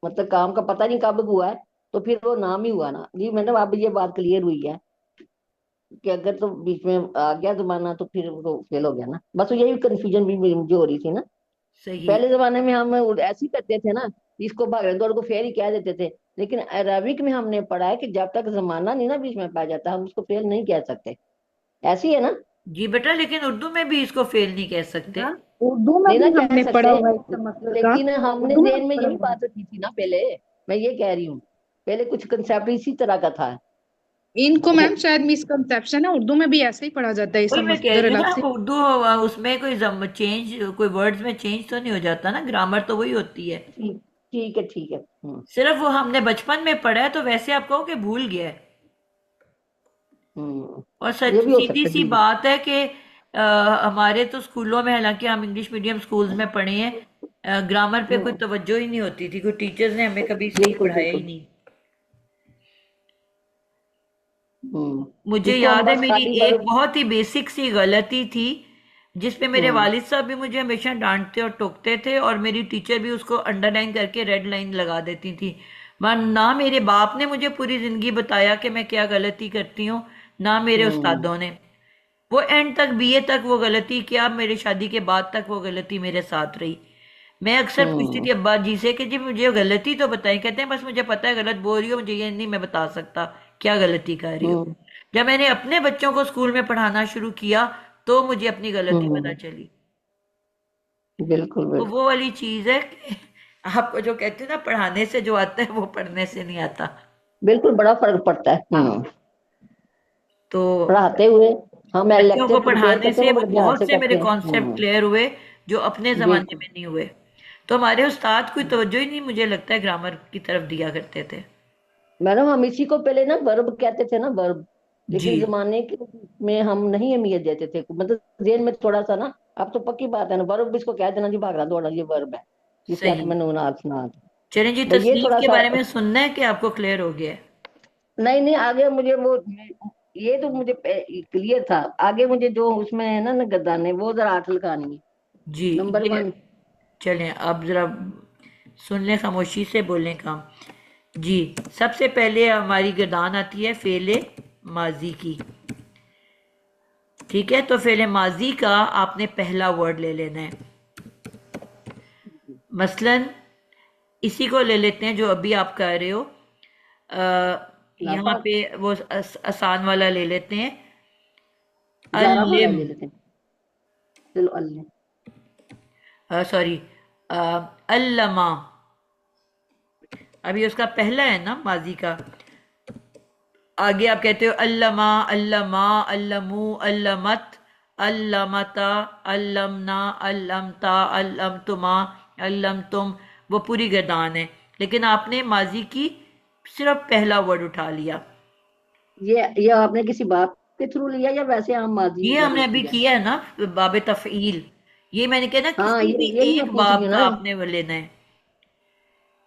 मतलब काम का पता नहीं कब हुआ है, तो फिर वो नाम ही हुआ ना जी। मैडम अब ये बात क्लियर हुई है कि अगर तो बीच में आ गया जमाना तो फिर वो फेल हो गया ना, बस यही कंफ्यूजन भी मुझे हो रही थी ना। सही। पहले जमाने में हम ऐसे ही करते थे ना, इसको भागने दौड़ को फेल ही कह देते थे। लेकिन अरबिक में हमने पढ़ा है कि जब तक जमाना नहीं ना बीच में पाया जाता, हम उसको फेल नहीं कह सकते। ऐसी है ना? जी बेटा, लेकिन उर्दू में भी इसको फेल नहीं कह सकते। हाँ, उर्दू में नहीं ना भी कह हमने पढ़ा सकते, हुआ है इसका मतलब का। लेकिन हमने उर्दू में भी जेन में पढ़ा यही हुआ है। बात की थी ना पहले। मैं ये कह रही हूँ, पहले कुछ कंसेप्ट इसी तरह का था। इनको हो मैम शायद मिसकंसेप्शन है, उर्दू में भी ऐसे ही पढ़ा जाता है वही इसका मैं कह मसदर रही हूँ अलग ना, से। उर्दू उसमें कोई चेंज, कोई वर्ड्स में चेंज तो नहीं हो जाता ना, ग्रामर तो वही होती है। ठीक, ठीक है, ठीक है। सिर्फ वो हमने बचपन में पढ़ा है, तो वैसे आप कहो कि भूल गया है। हम्म। और ये सच भी हो सीधी सकता है सी जी। बात है कि हमारे तो स्कूलों में, हालांकि हम इंग्लिश मीडियम स्कूल्स में पढ़े हैं, ग्रामर पे कोई हम्म। तवज्जो ही नहीं होती थी, कोई टीचर्स ने हमें कभी सही बिल्कुल पढ़ाया ही बिल्कुल। नहीं। हम्म। मुझे इसको हम याद है बस मेरी खाली एक वर्ब। बहुत ही बेसिक सी गलती थी, जिसपे मेरे हम्म। वालिद साहब भी मुझे हमेशा डांटते और टोकते थे, और मेरी टीचर भी उसको अंडरलाइन करके रेड लाइन लगा देती थी। ना मेरे बाप ने मुझे पूरी जिंदगी बताया कि मैं क्या गलती करती हूँ, ना मेरे हम्म। उस्तादों ने। वो एंड तक, बीए तक वो गलती, क्या मेरी शादी के बाद तक वो गलती मेरे साथ रही। मैं अक्सर पूछती हम्म। थी अब्बा जी से कि जी मुझे गलती तो बताएं। कहते हैं बस मुझे पता है गलत बोल रही हो, मुझे ये नहीं मैं बता सकता क्या गलती कर रही हो। हम्म। जब मैंने अपने बच्चों को स्कूल में पढ़ाना शुरू किया तो मुझे अपनी गलती पता हम्म। चली। बिल्कुल तो बिल्कुल। वो वाली चीज है कि आपको जो कहते हैं ना, पढ़ाने से जो आता है वो पढ़ने से नहीं आता। बिल्कुल बड़ा फर्क पड़ता है। तो पढ़ाते हुए हम बच्चों को लेक्चर प्रिपेयर पढ़ाने करते हैं से ना, वो बड़े ध्यान बहुत से से करते मेरे हैं। कॉन्सेप्ट क्लियर हुए जो अपने जमाने बिल्कुल। में नहीं हुए। तो हमारे उस्ताद कोई तवज्जो ही नहीं, मुझे लगता है, ग्रामर की तरफ दिया करते थे। मैडम हम इसी को पहले ना वर्ब कहते थे ना, वर्ब। जी। लेकिन जमाने के में हम नहीं अहमियत देते थे, मतलब जेल में थोड़ा सा ना। अब तो पक्की बात है ना, वर्ब इसको कह देना जी, भागना दौड़ना, ये वर्ब है, जिसके अर्थ सही। में नून आठ नाथ। चलें जी, तो ये तसनीफ थोड़ा के सा, बारे में सुनना है कि आपको क्लियर हो गया है? नहीं नहीं, आगे मुझे वो, ये तो मुझे क्लियर था। आगे मुझे जो उसमें है ना गद्दाने, वो जरा आठ लिखानी है। जी। नंबर ये 1। चलें अब जरा सुन लें, खामोशी से बोलें काम। जी। सबसे पहले हमारी गर्दान आती है फेले माजी की। ठीक है, तो फेले माजी का आपने पहला वर्ड ले लेना है। मसलन इसी को ले लेते हैं जो अभी आप कर रहे हो। यहाँ लाफा पे वो आसान वाला ले लेते हैं, ज़ारा वाला अलिम, ले लेते हैं। चलो अल्लाह। सॉरी, अल्लमा। अभी उसका पहला है ना माजी का, आगे आप कहते हो अल्लमा, अल्लमा, अल्लमू, अल्लमत, अल्लमता, अल्लमना, अल्लमता, अल्लमतुमा, अल्लमतुम, वो पूरी गर्दान है, लेकिन आपने माजी की सिर्फ पहला वर्ड उठा लिया। ये आपने किसी बाप के थ्रू लिया या वैसे आम माजी ये हमने मतलब अभी किया? किया है ना, बाबे तफईल। ये मैंने कहा ना हाँ, किसी भी यही मैं एक पूछ रही बाब हूँ का ना। आपने वो लेना है।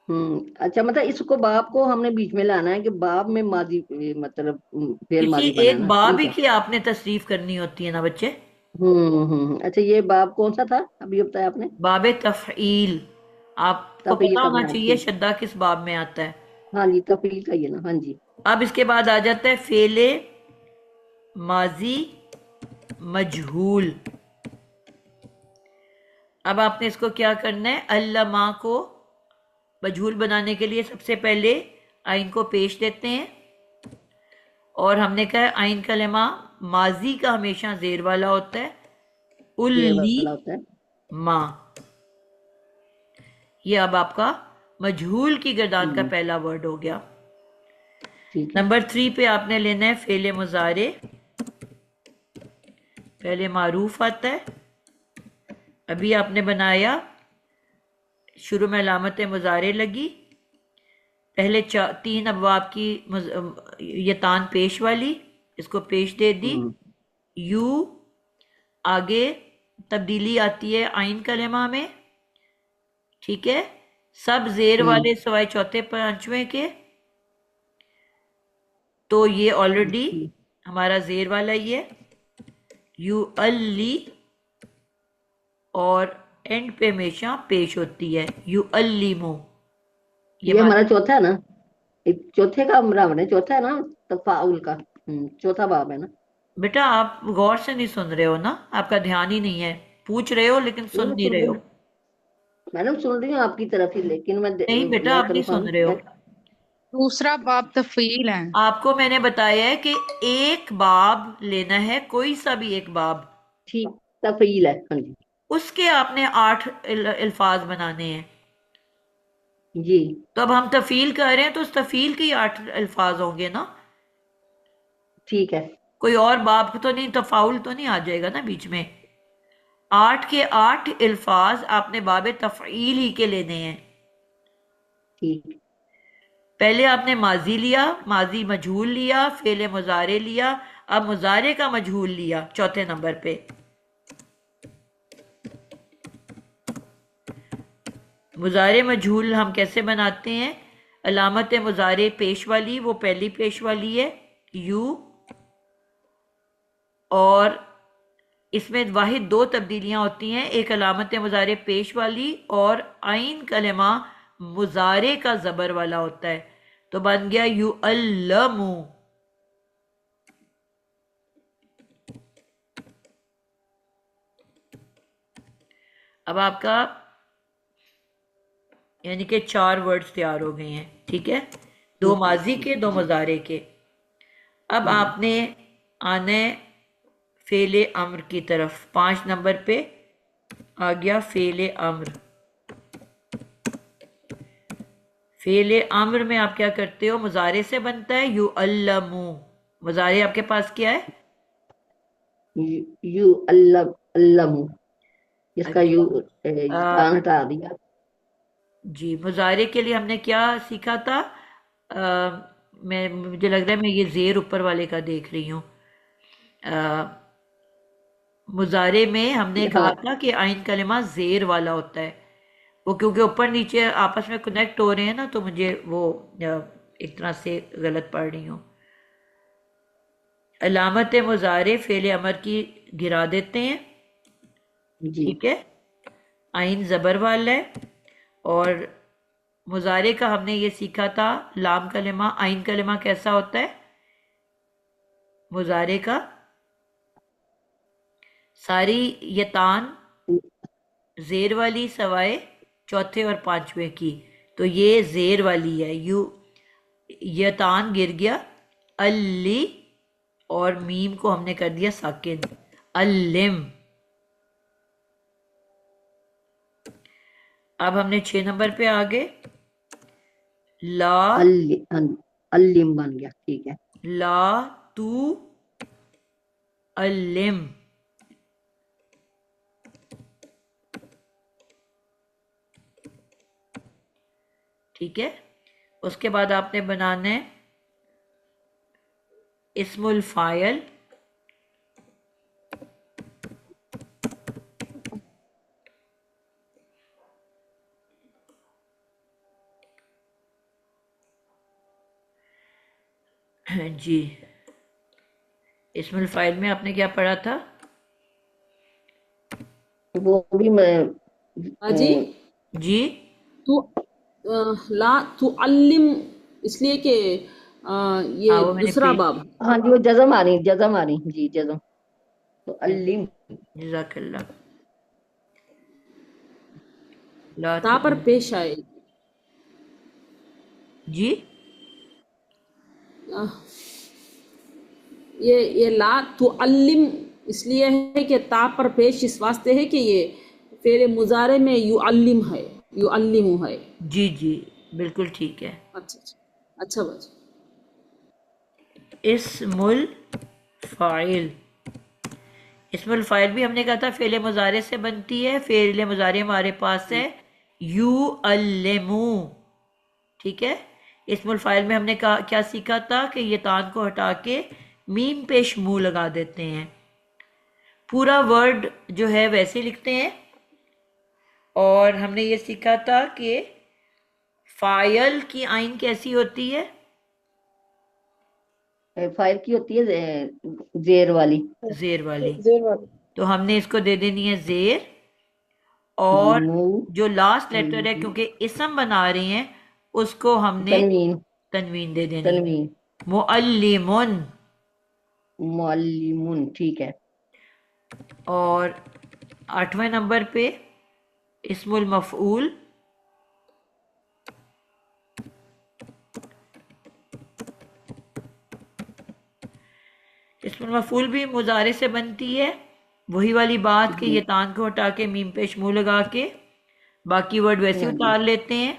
अच्छा, मतलब इसको बाप को हमने बीच में लाना है कि बाप में माजी मतलब फेल किसी माजी बना एक ना, बाब ठीक ही है। की आपने तशरीफ करनी होती है ना बच्चे। अच्छा, ये बाप कौन सा था अभी बताया आपने? बाबे तफईल, आपको तफील पता का होना बनाया, चाहिए ठीक। शद्दा किस बाब में आता है। हाँ जी, तफील का ही है ना, हाँ जी। अब इसके बाद आ जाता है फेले माजी मजहूल। अब आपने इसको क्या करना है, अल्लमा को मजहूल बनाने के लिए सबसे पहले आइन को पेश देते हैं, और हमने कहा है आइन कलमा माजी का हमेशा जेर वाला होता है, देर उल्ली वाला होता है, माँ। ये अब आपका मजहूल की गर्दान का पहला वर्ड हो गया। ठीक है। नंबर 3 पे आपने लेना है फेले मुजारे। पहले मारूफ आता है, अभी आपने बनाया, शुरू में अलामत मुजारे लगी, पहले 3 अबवाब की यतान पेश वाली, इसको पेश दे दी। यू, आगे तब्दीली आती है आइन कलेमा में, ठीक है, सब जेर वाले सवाए चौथे पांचवें के, तो ये ऑलरेडी हमारा जेर वाला ही है, यू अल्ली, और एंड पे हमेशा पेश होती है यू अल्लीमो। ये हमारा चौथा है ना, चौथे का बराबर है, चौथा है ना तफाउल का। चौथा बाब है ना। बेटा आप गौर से नहीं सुन रहे हो ना, आपका ध्यान ही नहीं है, पूछ रहे हो लेकिन नहीं, सुन मैं नहीं सुन रहे रही हो। हूँ, मैडम सुन रही हूँ आपकी तरफ ही, लेकिन नहीं बेटा मैं आप नहीं सुन कंफर्म। रहे हो। दूसरा बाब तफील है। आपको मैंने बताया है कि एक बाब लेना है, कोई सा भी एक बाब, ठीक, तफील है, हाँ जी। उसके आपने 8 अल्फाज बनाने हैं। जी, तो अब हम तफील कर रहे हैं तो उस तफील के 8 अल्फाज होंगे ना, ठीक है। कोई और बाब तो नहीं, तफाउल तो नहीं आ जाएगा ना बीच में। 8 के 8 अल्फाज आपने बाबे तफईल ही के लेने हैं। ठीक। पहले आपने माजी लिया, माजी मजहूल लिया, फेले मुजारे लिया, अब मुजारे का मजहूल लिया चौथे नंबर पे। मुजारे मजहूल हम कैसे बनाते हैं, अलामत मुजारे पेश वाली, वो पहली पेश वाली है यू, और इसमें वाहिद 2 तब्दीलियां होती हैं, एक अलामत मुजारे पेश वाली और आइन कलमा मुजारे का जबर वाला होता है, तो बन गया यू अल्लमु। अब आपका यानी कि 4 वर्ड्स तैयार हो गए हैं, ठीक है, 2 माजी के 2 मुजारे के। अब आपने आना है फेले अम्र की तरफ। 5 नंबर पे आ गया फेले अम्र। फेले अम्र में आप क्या करते हो, मुजारे से बनता है यू अल्लमु। मुजारे आपके पास क्या है, यू अल्लमु, इसका यू कान हटा दिया। जी, मुजारे के लिए हमने क्या सीखा था, मुझे लग रहा है मैं ये जेर ऊपर वाले का देख रही हूँ। मुजारे में हमने कहा था कि आइन कलिमा जेर वाला होता है, वो क्योंकि ऊपर नीचे आपस में कनेक्ट हो रहे हैं ना, तो मुझे वो एक तरह से गलत पढ़ रही हूँ। अलामत मुजारे फेले अमर की गिरा देते हैं, ठीक है, आइन जबर वाला है, और मुजारे का हमने ये सीखा था लाम कलिमा, आइन कलिमा कैसा होता है मुजारे का, सारी यतान जेर वाली सवाए चौथे और पांचवें की, तो ये जेर वाली है। यतान गिर गया, अल्ली, और मीम को हमने कर दिया साकिन, अल्लिम। अब हमने 6 नंबर पे आ गए, ला अल्लिम बन गया, ठीक है। ला तू अल्लिम, ठीक है। उसके बाद आपने बनाना है इस्मुल फाइल, जी। इस्मुल फाइल में आपने क्या पढ़ा था? वो भी मैं अजी जी तू ला तू अल्लिम, इसलिए कि ये हाँ, वो मैंने दूसरा पेश बाब। हाँ जी, वो जज़म आ रही जी, जज़म। तो अल्लिम, जज़ाकल्लाह। ला ता पर तू- पेश आए। जी अ, ये ला तू अल्लिम इसलिए है कि ता पर पेश इस वास्ते है कि ये फेरे मुजारे में यू अल्लिम है, यू अल्लिमु है। जी जी, बिल्कुल ठीक है। अच्छा अच्छा अच्छा बाजी। इस्मुल फाइल, इस्मुल फाइल भी हमने कहा था फेले मुजारे से बनती है। फेले मुजारे हमारे पास है यू अल्लिमू, ठीक है। इस्मुल फाइल में हमने कहा क्या सीखा था कि ये तान को हटा के मीम पेश मुंह लगा देते हैं। पूरा वर्ड जो है वैसे लिखते हैं। और हमने ये सीखा था कि फाइल की आइन कैसी होती है? फाइल की होती है जेर वाली। जेर वाली। जेर वाली। तो हमने इसको दे देनी है जेर, और मुंह, जो लास्ट लेटर है क्योंकि इसम बना रहे हैं उसको हमने तनवीन, तनवीन दे देनी है। तनवीन, मुअल्लिमुन। मुअल्लिमुन, ठीक है। और 8वें नंबर पे इस्मुल मफऊल, इस्मुल मफऊल भी मुजारे से बनती है। वही वाली बात कि ये तान को हटा के मीम पेश मुंह लगा के बाकी वर्ड वैसे हाँ जी। उतार लेते हैं।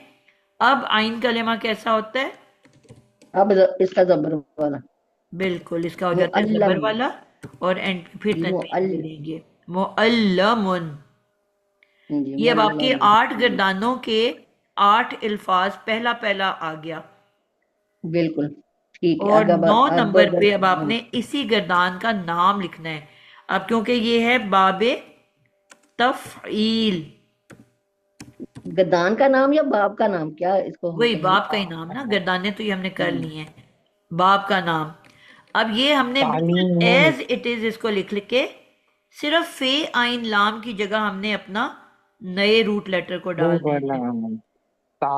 अब आइन कलेमा कैसा होता है? अब इसका जबर वाला, बिल्कुल, इसका हो जाता है मुअल्लम, जबर वाला, और एंड पे फिर जी तनवीन दे मुअल्लम, देंगे, मुअल्लमुन। जी ये अब आपके मुअल्लम, 8 गर्दानों के 8 अल्फाज पहला पहला आ गया। बिल्कुल ठीक है। और अब 9 अब नंबर पे अब आपने इसी गर्दान का नाम लिखना है। अब क्योंकि ये है बाबे तफईल, गदान का नाम या बाप का नाम, क्या इसको हम वही कहेंगे? बाप का ही नाम ना, गर्दाने तो ये हमने कर ली हैं, बाप का नाम। अब ये हमने बिल्कुल तालीम, एज इट इज इसको लिख लिख के सिर्फ फे आइन लाम की जगह हमने अपना नए रूट लेटर को डाल देना है।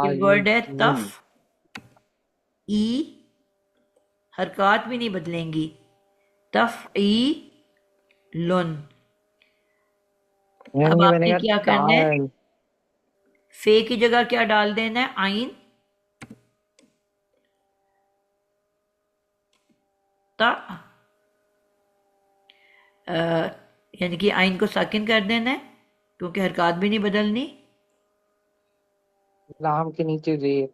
ये वर्ड है तालीम, तफ ई, हरकत भी नहीं बदलेंगी, तफ ई लुन। अब यानी आपने बनेगा क्या करना है, ताल, फे की जगह क्या डाल देना है, आइन, ता, यानी कि आइन को साकिन कर देना है क्योंकि हरकत भी नहीं बदलनी। लाम के नीचे जेर,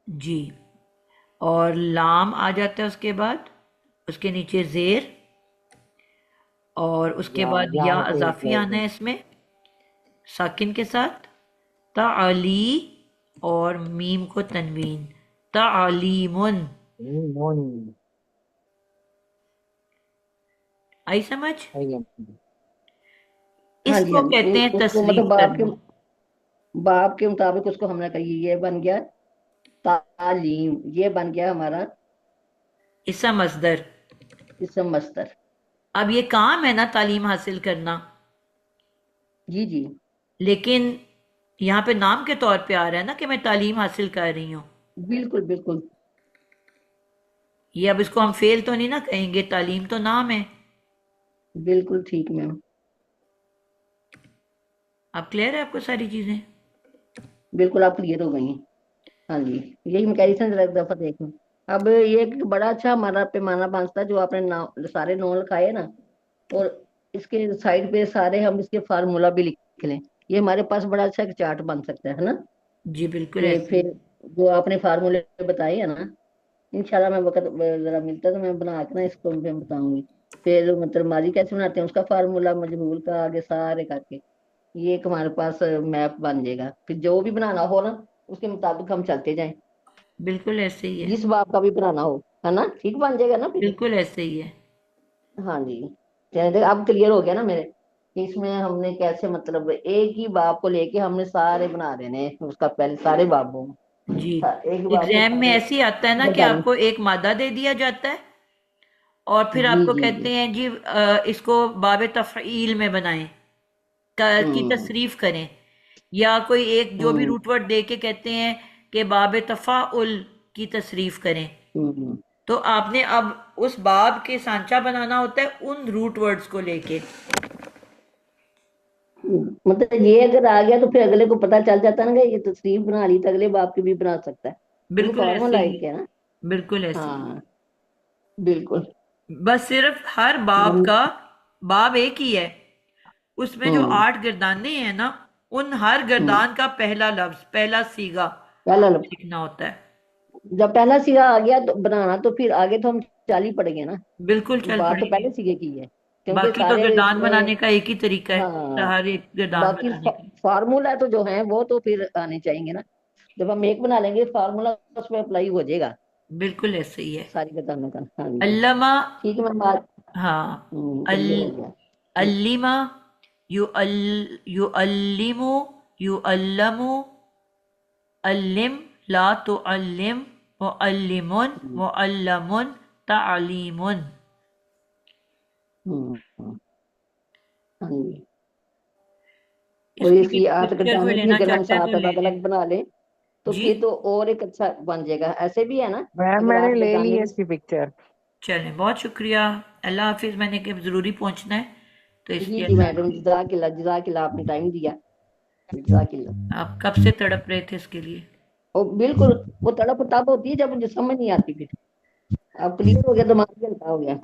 जी, और लाम आ जाता है उसके बाद, उसके नीचे जेर, और उसके बाद या को अजाफी आना है इसमें साकिन के साथ, ताली, और मीम को तनवीन, तालीमुन। मुन, आई समझ? हाँ जी, इसको हाँ जी। कहते हैं उसको तस्रीफ मतलब करना। बाप के मुताबिक उसको हमने कही, ये बन गया तालीम, ये बन गया हमारा इसम मस्दर। इसम मस्तर। अब ये काम है ना तालीम हासिल करना, जी जी, लेकिन यहाँ पे नाम के तौर पे आ रहा है ना कि मैं तालीम हासिल कर रही हूँ। बिल्कुल बिल्कुल, ये अब इसको हम फेल तो नहीं ना कहेंगे, तालीम तो नाम है। बिल्कुल ठीक मैम। अब क्लियर है आपको सारी चीजें? बिल्कुल आप क्लियर हो गई हैं। हाँ जी, यही मैं कह रही थी, जरा एक दफा देख लूं। अब ये एक बड़ा अच्छा हमारा पैमाना बांधता है, जो आपने सारे नौ लिखाए ना, और इसके साइड पे सारे हम इसके फार्मूला भी लिख लें। ये हमारे पास बड़ा अच्छा एक चार्ट बन सकता है ना। जी बिल्कुल कि ऐसे ही फिर जो आपने फार्मूले बताए है ना, इंशाल्लाह मैं वक्त जरा मिलता है तो मैं बना के ना इसको मैं बताऊंगी। फिर मतलब माजी कैसे बनाते हैं उसका फार्मूला, मजबूर का, आगे सारे करके ये एक हमारे पास मैप बन जाएगा। फिर जो भी बनाना हो ना, उसके मुताबिक हम चलते जाएं। बिल्कुल ऐसे ही है। जिस बाप का भी बनाना हो, है ना, ठीक बन जाएगा ना फिर। बिल्कुल ऐसे ही है। हाँ जी। चलिए, अब क्लियर हो गया ना मेरे कि इसमें हमने कैसे मतलब एक ही बाप को लेके हमने सारे बना देने हैं, उसका पहले सारे बापों में। जी एक ही बाप को एग्जाम में सारे ऐसे ही आता है ना कि गर्दानी। आपको एक मादा दे दिया जाता है और फिर जी आपको जी कहते जी। हैं जी इसको बाब तफ़ईल में बनाएं, की हम्म तसरीफ करें, या कोई एक जो भी हम्म रूट वर्ड दे के कहते हैं कि बाब तफ़ाउल की तसरीफ करें। हम्म तो आपने अब उस बाब के सांचा बनाना होता है उन रूट वर्ड्स को लेके। मतलब ये अगर आ गया तो फिर अगले को पता चल जाता है ना कि ये तस्वीर बना ली तो अगले बाप की भी बना सकता है। ये बिल्कुल ऐसे फॉर्मूला ही एक है ना। है। बिल्कुल ऐसे ही हाँ बिल्कुल। है। बस सिर्फ हर बाब हम का बाब एक ही है, उसमें जो हम्म 8 गर्दानें हैं ना, उन हर हम्म गर्दान का पहला लफ्ज, पहला सीगा पहला लो। लिखना होता है। जब पहला सिरा आ गया तो बनाना, तो फिर आगे तो हम चाल ही पड़ेंगे ना। बिल्कुल चल बात तो पड़ेंगे। पहले सिरे की है, क्योंकि बाकी तो सारे गर्दान इसमें। बनाने का एक ही तरीका है, हाँ, हर एक गर्दान बाकी बनाने का। फार्मूला तो जो है वो तो फिर आने चाहिए ना। जब हम एक बना लेंगे फार्मूला उसमें अप्लाई हो जाएगा बिल्कुल ऐसे ही है। सारी बताने का। हाँ जी। अल्लमा, ठीक है मैम, बात हाँ, क्लियर हो गया। अल्लिमा, युअल्लिमु, युअल्लमु, अल्लिम, ला तुअल्लिम, मुअल्लिमुन, हम्म, मुअल्लमुन, तालीमुन। हम्म, हम्म, हाँ जी। और इसकी भी इसकी आठ पिक्चर कोई घटाने भी लेना अगर हम चाहता है तो सात ले अलग लें। अलग बना लें तो जी फिर तो और एक अच्छा बन जाएगा। ऐसे भी है ना, मैम अगर मैंने आठ ले ली घटाने है भी। इसकी पिक्चर। चलें, बहुत शुक्रिया। अल्लाह हाफिज़। मैंने कि ज़रूरी पहुंचना है तो जी इसलिए जी अल्लाह मैडम, हाफिज़। जजाकिल्ला जजाकिल्ला, आपने टाइम दिया। जजाकिल्ला। आप कब से तड़प रहे थे इसके लिए? और बिल्कुल, वो तड़प तब होती है जब मुझे समझ नहीं आती फिर। अब क्लियर हो गया, दिमाग हल्का हो गया।